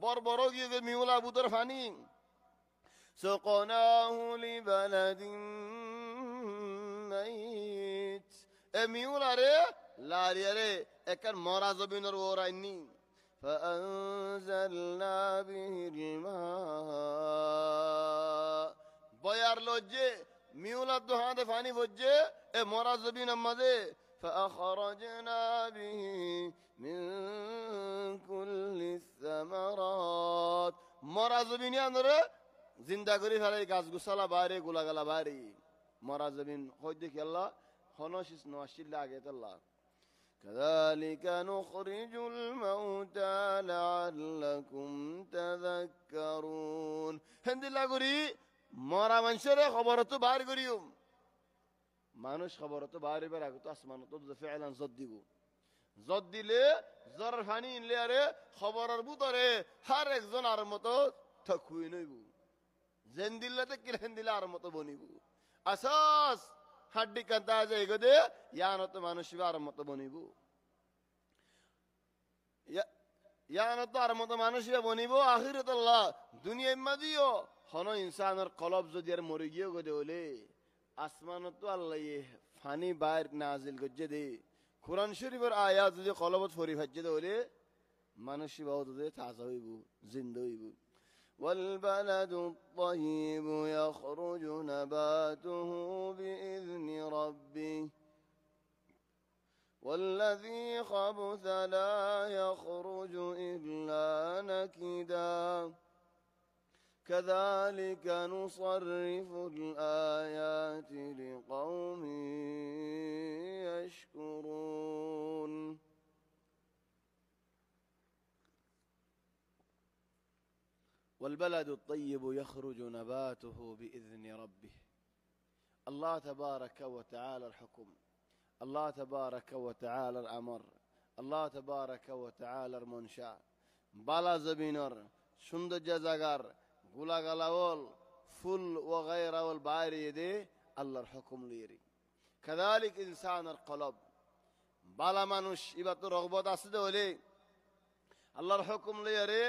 বড় গিয়ে মিউলা বুতর ফানি سقناه لبلد ميت এ মিউলা রে লারিয়া রে একার মরা জমিনের ওরাইনি فأنزلنا به الماء বয়ার লজ্জে মিউলা দোহাতে ফানি বজ্জে এ মরা জমিন আমাদে فأخرجنا به من كل الثمرات মরা জমিন আনরে জিন্দা করে ফেলাই গাছ গুছালা বাইরে গোলাগালা বাইরে মরা জমিন হই দেখি আল্লাহ হনশিস নশিল্লা আগে আল্লাহ كذلك نخرج الموتى لعلكم تذكرون হেন্দিলা করি মরা মানুষের খবর তো বার করিও মানুষ খবর তো বাইরে বের আগে তো আসমান তো ফেলান জদ দিব জদ দিলে জ্বরের ফানি ইনলে আরে খবরের বুতরে হার একজন আর মতো ঠকুই নইব জেন দিল্লাতে কিলেন দিলে আর মতো বনিব আসাস হাড্ডি কান্তা যায় গদে ইয়ান তো মানুষ আর মতো বনিব ইয়ান তো আর মতো মানুষ বনিব আখিরাত আল্লাহ দুনিয়া মাদিও হন ইনসানের কলব যদি আর মরে গিয়ে গদে হলে আসমানত তো আল্লাহ ফানি বাইর নাজিল গজ্জে দে কোরআন শরীফের আয়াত যদি কলবত ফরি ভাজ্জে দে হলে মানুষ বহুত তাজা হইব জিন্দা হইব والبلد الطيب يخرج نباته بإذن ربه والذي خبث لا يخرج إلا نكدا كذلك نصرف الآيات لقوم يشكرون والبلد الطيب يخرج نباته بإذن ربه الله تبارك وتعالى الحكم الله تبارك وتعالى الأمر الله تبارك وتعالى المنشأ بالا زبينر شند جزاغر غلا غلاول فل وغيره والباير يدي الله الحكم ليري كذلك إنسان القلب بالا মানুষ ইবাত রগবত আছে দলে আল্লাহর হুকুম লইরে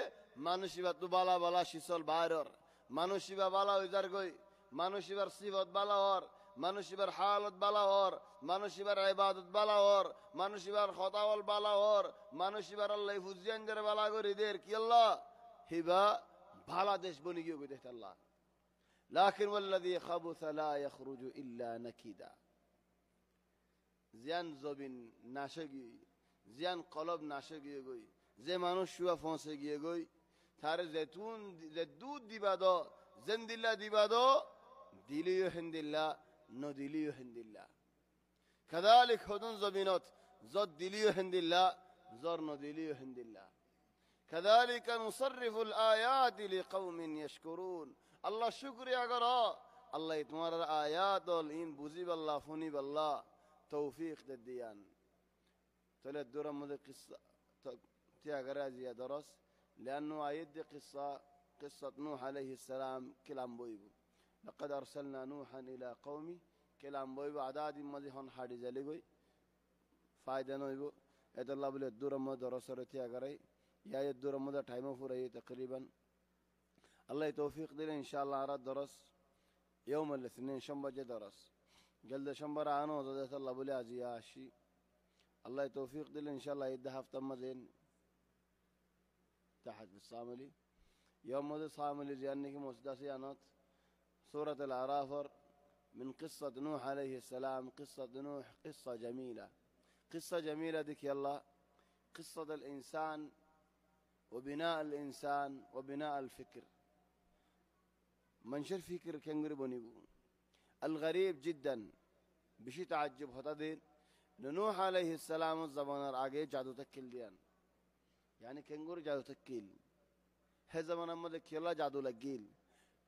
মানুষ ইবাত বালা বালা শিসল বাইরর মানুষ ইবা বালা হইজার গই মানুষ ইবার সিবত বালা হর মানুষ ইবার হালত বালা হর মানুষ ইবার ইবাদত বালা হর মানুষ ইবার খতাওয়াল বালা হর মানুষ ইবার আল্লাহ ফুজিয়ানদের বালা করি দের কি আল্লাহ হিবা ভালা দেশ বনি গিয়ে গই দেখতে আল্লাহ লাকিন ওয়াল্লাযী খাবুসা লা ইখরুজু ইল্লা নাকিদা জিয়ান জবিন নাশগি জিয়ান কলব নাশগি গই যে মানুষ শুয়া ফসে গিয়ে গই তার জেতুন যে দুধ দিবা দো জেন্দিল্লা দিবা দো দিলিও হিন্দিল্লা নদিলিও হিন্দিল্লা কাদালিক হদন জবিনত জদ দিলিও হিন্দিল্লা জর নদিলিও হিন্দিল্লা কাদালিক নুসররিফুল আয়াতি লিকাউমিন ইয়াশকুরুন আল্লাহ শুকরিয়া করো আল্লাহ তোমার আয়াত ইন বুঝিবাল্লাহ ফুনিবাল্লাহ তৌফিক দিয়ান তাহলে দূরের মধ্যে কিসসা تياغرا زي درس لأنه آيات دي قصة نوح عليه السلام كلام بويبو لقد أرسلنا نوحا إلى قومي كلام بويبو عداد مزيحون حادي زليقوي فايدة نويبو إذا الله بلي الدورة مدى درسة تياغرا يا الدورة مدى تايمو فرأي تقريبا الله توفيق دي إن شاء الله أراد درس يوم الاثنين شنبه جي درس جلد شنبه رعنو وزادت الله بلي عزيها عشي الله توفيق دي إن شاء الله يدها فتمزين تحت بالصاملي يوم مدى صاملي زيانك مسدى سيانات سورة الأعراف من قصة نوح عليه السلام قصة نوح قصة جميلة قصة جميلة ديك يلا قصة الإنسان وبناء الإنسان وبناء الفكر منشر فكر كنغري بنيبو الغريب جدا بشي تعجب هتدين نوح عليه السلام الزمان العاقي جادو تكل ديان يعني كنغور جادو تكيل هي زمان أمده كيلا جادو لقيل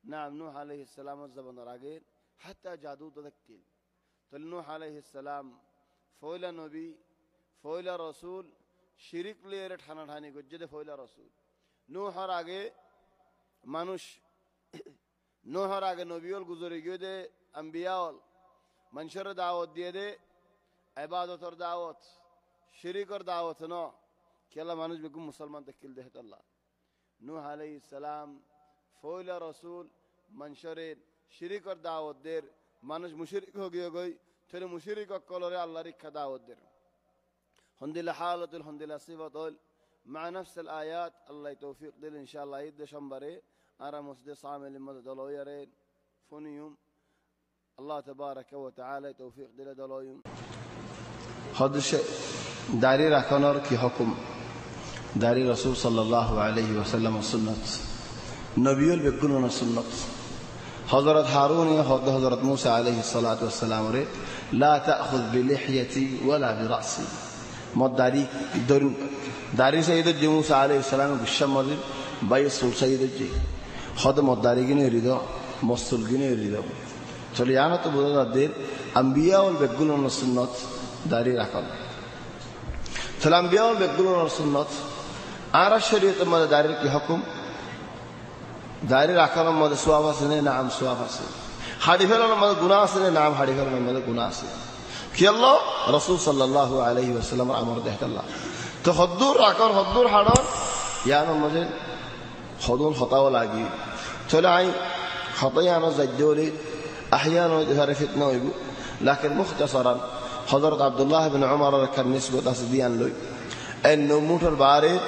نعم نوح عليه السلام الزمان راقيل حتى جادو تكيل تل نوح عليه السلام فويل نبي فويل رسول شريك ليرت حنرحاني قجد فويل رسول نوح راقي মানুষ নোহর আগে নবীল গুজরে গিয়ে দে আম্বিয়াল মানুষের দাওয়াত দিয়ে দে ইবাদতের দাওয়াত শিরিকর দাওয়াত ন কেলা মানুষ বেগুম মুসলমান দেখিল দেহ আল্লাহ নূহ আলাইহিস সালাম ফয়লা রাসূল মানুষের শিরিকর দাওয়াত দের মানুষ মুশরিক হয়ে গিয়ে গই তলে মুশরিক কলরে আল্লাহর ইচ্ছা দাওয়াত দের হন্দিলা হালাতুল হন্দিলা সিফাতুল مع نفس الآيات الله توفيق دل إن شاء الله يد شمبري أرى مسجد صامل مدد دلويرين فنيوم الله تبارك وتعالى توفيق دل دلويم هذا الشيء داري ركنار كي حكم داري رسول صلى الله عليه وسلم السنة نبيول بيقولون السنة حضرت هارون حضرت موسى عليه الصلاة والسلام لا تأخذ بلحيتي ولا برأسي ما داري سيد موسى عليه السلام بالشمال بايسول سيد الجي خدم الداري جنيه رضا مصل جنيه رضا تليانا تبغى الدين أنبياء والبيقولون السنة داري ركن فالأنبياء والبيقولون السنة أرى الشريعة ما داري كي حكم داري ركن ما سوافا سنة نعم سوافا سنة حديثنا ما جناح سنة نعم حديثنا ما جناح سنة كي الله رسول صلى الله عليه وسلم أمر ده الله تو حضور راكر حضور حرام يعني مجد حضور خطأ ولاقي تلاعي خطيئنا زجولي أحيانا يظهر فتنة ويقول لكن مختصرا حضرت عبد الله بن عمر كان نسبة أصديان لوي إنه موتر بارد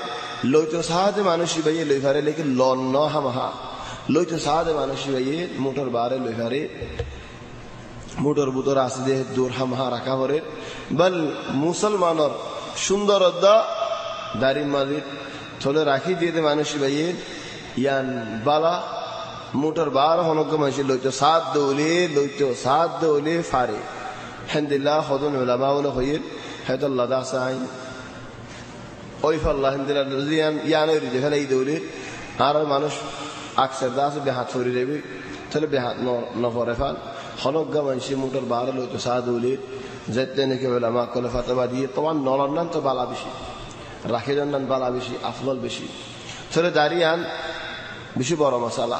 لو تساعد مانوشي بيه لوي فاري لكن لونه همها لو تساعد مانوشي بيه موتر بارد لوي فاري موتر بوتر أصديه دور همها ركا فريد بل مسلمانر সুন্দর দাড়ি মালিক থলে রাখি দিয়ে মানুষ ভাইয়ে ইয়ান বালা মোটর বার হনক মানুষ লইতো সাত দৌলে ফারে হামদুলিল্লাহ হদন উলামা ওলা হইল হাদাল্লাহ দাসাই ওই আল্লাহ হামদুলিল্লাহ রজিয়ান ইয়ান ওই যে ফেলাই দৌলে আর মানুষ আকসার দাস বে হাত ফরি দেবে থলে বে হাত ন ফরে ফাল হনক মানুষ মোটর বার লইতো সাত দৌলে যেতে নাকি উলামা কলে ফাতবা দিয়ে তোমার নলনান তো বালা বেশি রাখিদান বালা বেশি আফদল বেশি তবে দাঁড়িয়ান বেশি বড় মশালা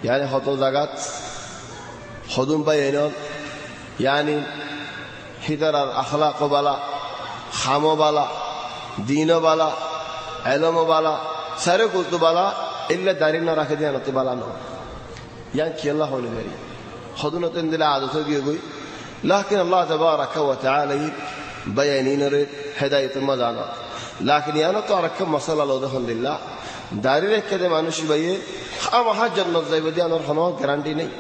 ইয়ানি হত জাগাত হদুম পাই এন ইয়ানি হিদারার আখলাক বালা খামো বালা দিন বালা এলম বালা সারে কুলতু বালা ইল্লা দাঁড়ি না রাখে দিয়ে নতে বালা নো ইয়ান কি আল্লাহ হলে দাঁড়ি হদুনতেন দিলে আদত গিয়ে গই لكن الله تبارك وتعالى بيانين رد هداية المدانة لكن أنا تعرف كم مسألة لو دخل لله داري لك كده مانوش بيه هم حاجة النزاي بدي أنا رحنا garanti नहीं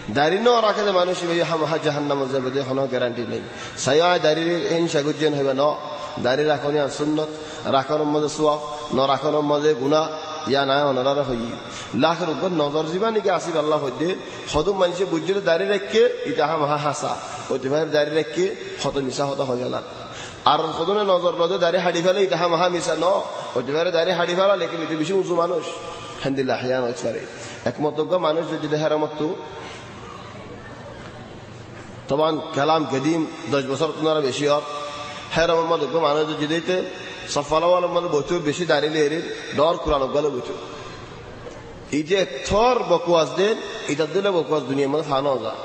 داري نورا كده مانوش بيه هم حاجة جهنم النزاي بدي رحنا garanti नहीं سيا داري إن شجوجين هو نا داري ركوني السنة ركون ماذا سوا نركون ماذا غنا يا نايا ونرى هوي لكن ربنا نظر زباني كأسيب الله هدي خدوم منشي بوجود داري لك إذا هم حاسا وتفهم داري لك خدوم مسا هذا هجلا আর খোদনে নজর নজর দাঁড়িয়ে হাড়ি ফেলে এটা হামা মিশা ন ওইটা দাঁড়িয়ে হাড়ি ফেলা লেকিন এটা বেশি উঁচু মানুষ হামদুলিল্লাহ হিয়ান হচ্ছে একমত মানুষ যদি দেখার মতো তখন কালাম কদিম 10 বছর তোমরা বেশি আর হেরাম মত মানুষ যদি দিতে সফালাওয়ালা মানে বইতো বেশি দাঁড়িয়ে এর ডর কোরআন গলে বইতো এই যে থর বকওয়াজ দেন এটা দিলে বকওয়াজ দুনিয়ার মধ্যে ফানো যায়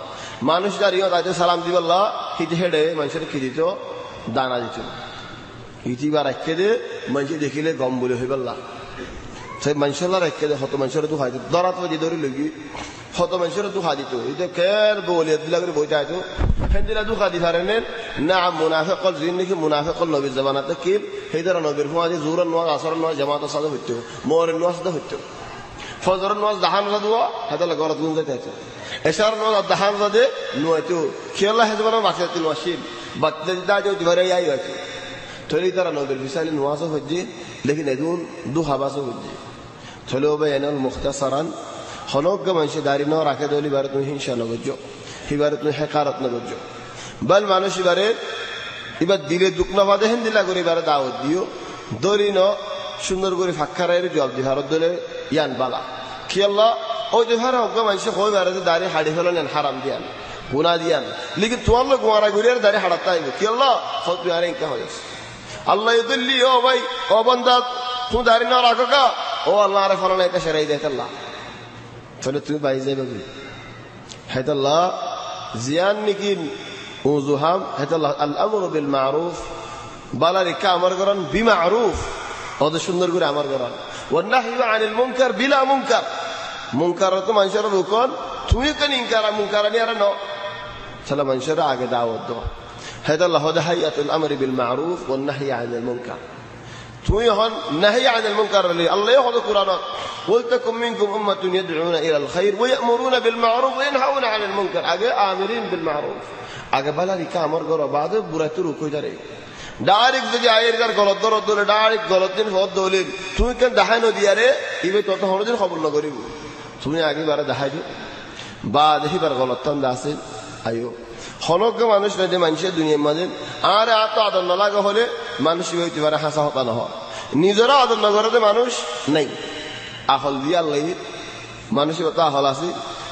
মানুষ দাঁড়িয়ে তাইতে সালাম দিবাল্লাহ হিতে হেডে মানুষের কি দিত দানা দিত ইতিবার রাখে দে মানুষ দেখিলে গম বলে হইবাল্লাহ সেই মানুষের রাখে দে হত মানুষের দুঃখা দিত দরাত বাজি ধরে লগি হত মানুষের দুঃখা দিত এটা কের বলে দিলা করে বইতে আইতো হেদিলা দুঃখা দি পারেন না মুনাফিকল জিন নাকি মুনাফিকল নবীর জামানাতে কি হেদার নবীর হুয়াজে জুরান ওয়াজ আসর ওয়াজ জামাত সাদা হইতো মোরের ওয়াজ সাদা হইতো ফজর ওয়াজ দাহান রাদওয়া হেদালা গরত গুন যাইতে আছে এশার ওয়াজ দাহান রাদে নয়তো খেলা হেজবানা বাসাতুল ওয়াশিল বাদে দাজো দিবারে আই আছে থলি তারা নবীর বিসালি ওয়াজ হইছে লেকিন এদুন দুঃখা বাস হইছে থলো বায়ানুল মুখতাসারান হনক মানুষ দাড়ি ন রাখে দলি বার তুমি হিংসা নগজ্জো হিবার তুমি হেকারত নগজ্জো বল মানুষ এবারে এবার দিলে দুঃখ না বাদে হেন দিলা করে এবারে দাওয়াত দিও দরি ন সুন্দর করে ফাক্কারের জবাব দি ভারত দলে ইয়ান বালা কি আল্লাহ ওই যে ভাড়া হোক মানুষ কই বারে দাড়ি হাড়ি ফেলেন হারাম দিয়ান গুনাহ দিয়ান লেকিন তোমার লোক গোয়ারা গুরিয়ার দাড়ি হাড়াতে আইব কি আল্লাহ সব বিহারে ইনকা হয়েছে আল্লাহ ইদুল্লি ও ভাই ও বান্দা তুই দাড়ি না রাখো কা ও আল্লাহ আরে ফলানা এটা সেরাই দেয় আল্লাহ তাহলে তুমি বাইরে যাবে
هذا الله زيان نكين وزهام هذا الله الأمر بالمعروف بالا ركا أمر قران بمعروف هذا شنو نقول أمر قران والنهي عن المنكر بلا منكر منكر تو منشر بكون توي كن إنكار منكر نيرانو سلام منشر آگے دعوت دو هذا الله هذا هيئة الأمر بالمعروف والنهي عن المنكر توي هون نهي عن المنكر اللي الله يأخذ القرآن ولتكن منكم أمة يدعون إلى الخير ويأمرون بالمعروف وينهون عن المنكر آگے آمرين بالمعروف آگے بالا رکا أمر کرو بعد برا تو رکو داره ডাইরেক্ট যদি আয়ের কার গলত দরদ দলে ডাইরেক্ট গলত দিন হদ দলে তুই কেন দেখাই নদিয়ারে ইবে তত হনদিন খবর ন করিব তুমি আগে বারে দেখাই দিও বা দেখিবার গলত তন আছে আয়ো হনক মানুষ নদে মানুষের দুনিয়ার মাঝে আর এত আদর না লাগা হলে মানুষ হইতে পারে হাসা হতা না হয় নিজেরা আদর না করে মানুষ নাই আহল দিয়া আল্লাহ মানুষের কথা আহল আছে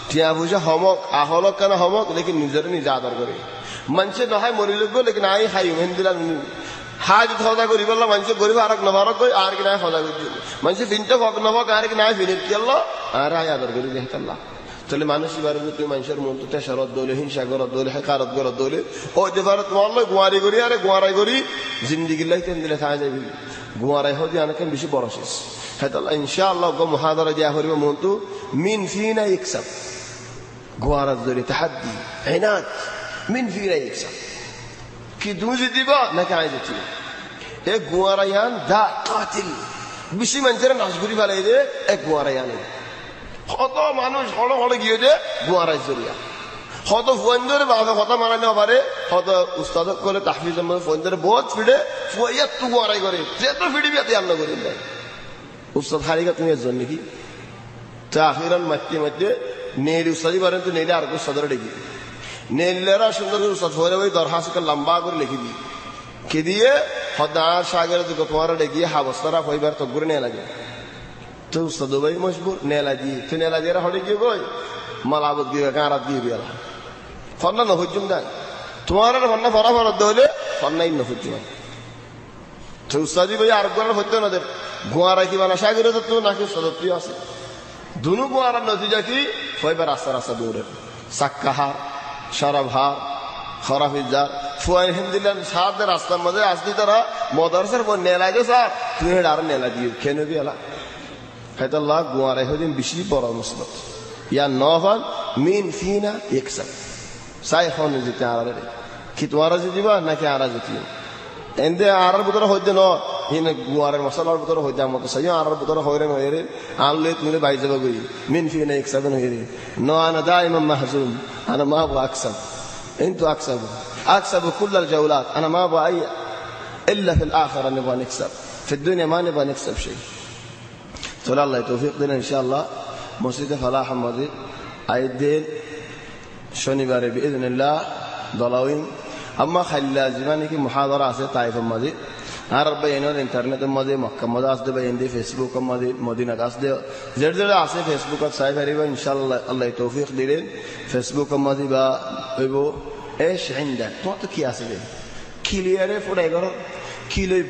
টিয়া পয়সা হমক আহলক কেন হমক লেকিন নিজেরা নিজে আদর করে মানুষের নহয় মরিল গো লেকিন আই হাই মেন দিলাম হাজ সদা করি বললাম মানুষের গরিব আরক নবারক কই আর কি নাই সদা করি মানুষের ফিনতে হক নবক আর কি নাই ফিনিত কি আল্লাহ আর আই আদর করি দেখত আল্লাহ তাহলে মানুষ এবারে তুই মানুষের মন তো শরৎ দলে হিংসা করত দলে হেকারত করত দলে ও যে ভারত তোমার গুয়ারি করি আরে গুয়ারাই করি জিন্দেগি লাই তেন দিলে থাকা যাবি গুয়ারাই হদি অনেক বেশি বড় শেষ হয়তো ইনশাআল্লাহ গো মুহাদারা দিয়া করিব মন তো মিন ফিনা ইকসাব গুয়ারাত দলে তাহাদ্দি ইনাত মিন ফিনা ইকসাব কি দুজি দিবা নাকি আই দিছি এ গুয়ারায়ান দা কাতিল বেশি মানুষের নাশগুরি ফেলাই দে এক গুয়ারায়ান কত মানুষ হল হলে গিয়ে যে গুয়ারাই জরিয়া কত ফোন ধরে বাবা কথা মারা নেওয়া পারে কত উস্তাদ করে তাহফিজ ফোন ধরে বহুত ফিডে ফুয়াইয়াত তু গুয়ারাই করে যে তো ফিডিবি এতে আল্লাহ করি নাই উস্তাদ হারিকা তুমি একজন নাকি তা আখিরান মারতে মারতে নেলি উস্তাদি পারেন তো নেলে আর উস্তাদরে ডেকে নেলেরা সুন্দর করে উস্তাদ হয়ে ওই দরখাস্ত লম্বা করে লিখে দিই কে দিয়ে হদার সাগরে দিকে তোমার ডেকে হাবস্তারা হইবার তো ঘুরে নিয়ে লাগে তো উস্তাদ ভাই মজবুর নেলা দিয়ে তো নেলা দিয়ে হড়ে গিয়ে গই মালাবত গিয়ে গাঁরাত দিয়ে বিয়ালা ফন্না নহজুম দেন তোমার ফন্না ফরা ফরত হলে ফন্নাই নহজুম তো উস্তাদি ভাই আর গোয়ার হইতে না দে গোয়া রাখি বানা সাগরে তো নাকি সদপ্রিয় আছে দুনু গোয়ার নতিজা কি হইবার রাস্তা রাস্তা দৌড়ে সাক্কাহার শরাবহার খরাফিজার ফুয়াই হিন্দিলেন সাথে রাস্তার মধ্যে আসলি তারা মদারসার পর নেলা যে স্যার তুমি আর নেলা দিয়ে খেয়ে বিয়ালা هذا الله قواره هذين بشي برا مسلط يا نوفان مين فينا يكسب سايخون زيت عرارة كيت وارا زيتي با نكى عرارة زيتي عند عرارة بتوره هيدا نو هنا قواره مسألة بتوره هيدا ما تسيا عرارة بتوره هيرن هيرن عامله تميله بايزة بقولي مين فينا يكسبن هيرن نو أنا دائما محزون أنا ما أبغى أكسب أنتوا أكسبوا كل الجولات أنا ما أبغى أي إلا في الآخرة نبغى نكسب في الدنيا ما نبغى نكسب شيء تولى الله توفيق لنا إن شاء الله مسجد فلاح ماضي عيدين شنبار بإذن الله ضلاوين أما خلال زماني كي محاضرة عسى طائف ماضي عرب بينور إنترنت ماضي مكة ماضي عسى بين دي فيسبوك ماضي مدينة عسى زر عسى فيسبوك سايف هريبا إن شاء الله الله توفيق لنا فيسبوك ماضي بيبو إيش عندك توقت كي عسى كيلياري فوراي غرر كيلي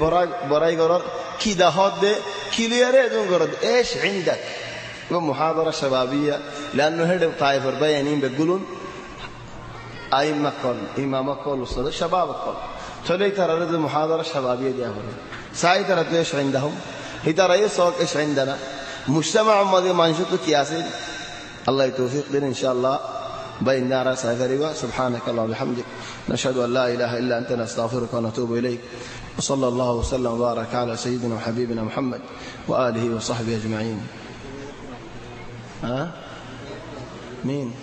براي غرر كي دهات ده كيلياري دون غرر إيش عندك ومحاضرة شبابية لأنه هذا طائف البيانين بيقولون أئمة كل إمام كل أستاذ شباب كل تولي ترى هذه محاضرة شبابية دي أقول ساي ترى إيش عندهم هي ترى يسوق إيش عندنا مجتمع ماضي منشط كياسين الله يتوفق لنا إن شاء الله بين نار سافروا سبحانك اللهم وبحمدك نشهد أن لا إله إلا أنت نستغفرك ونتوب إليك وصلى الله وسلم وبارك على سيدنا وحبيبنا محمد وآله وصحبه أجمعين. مين؟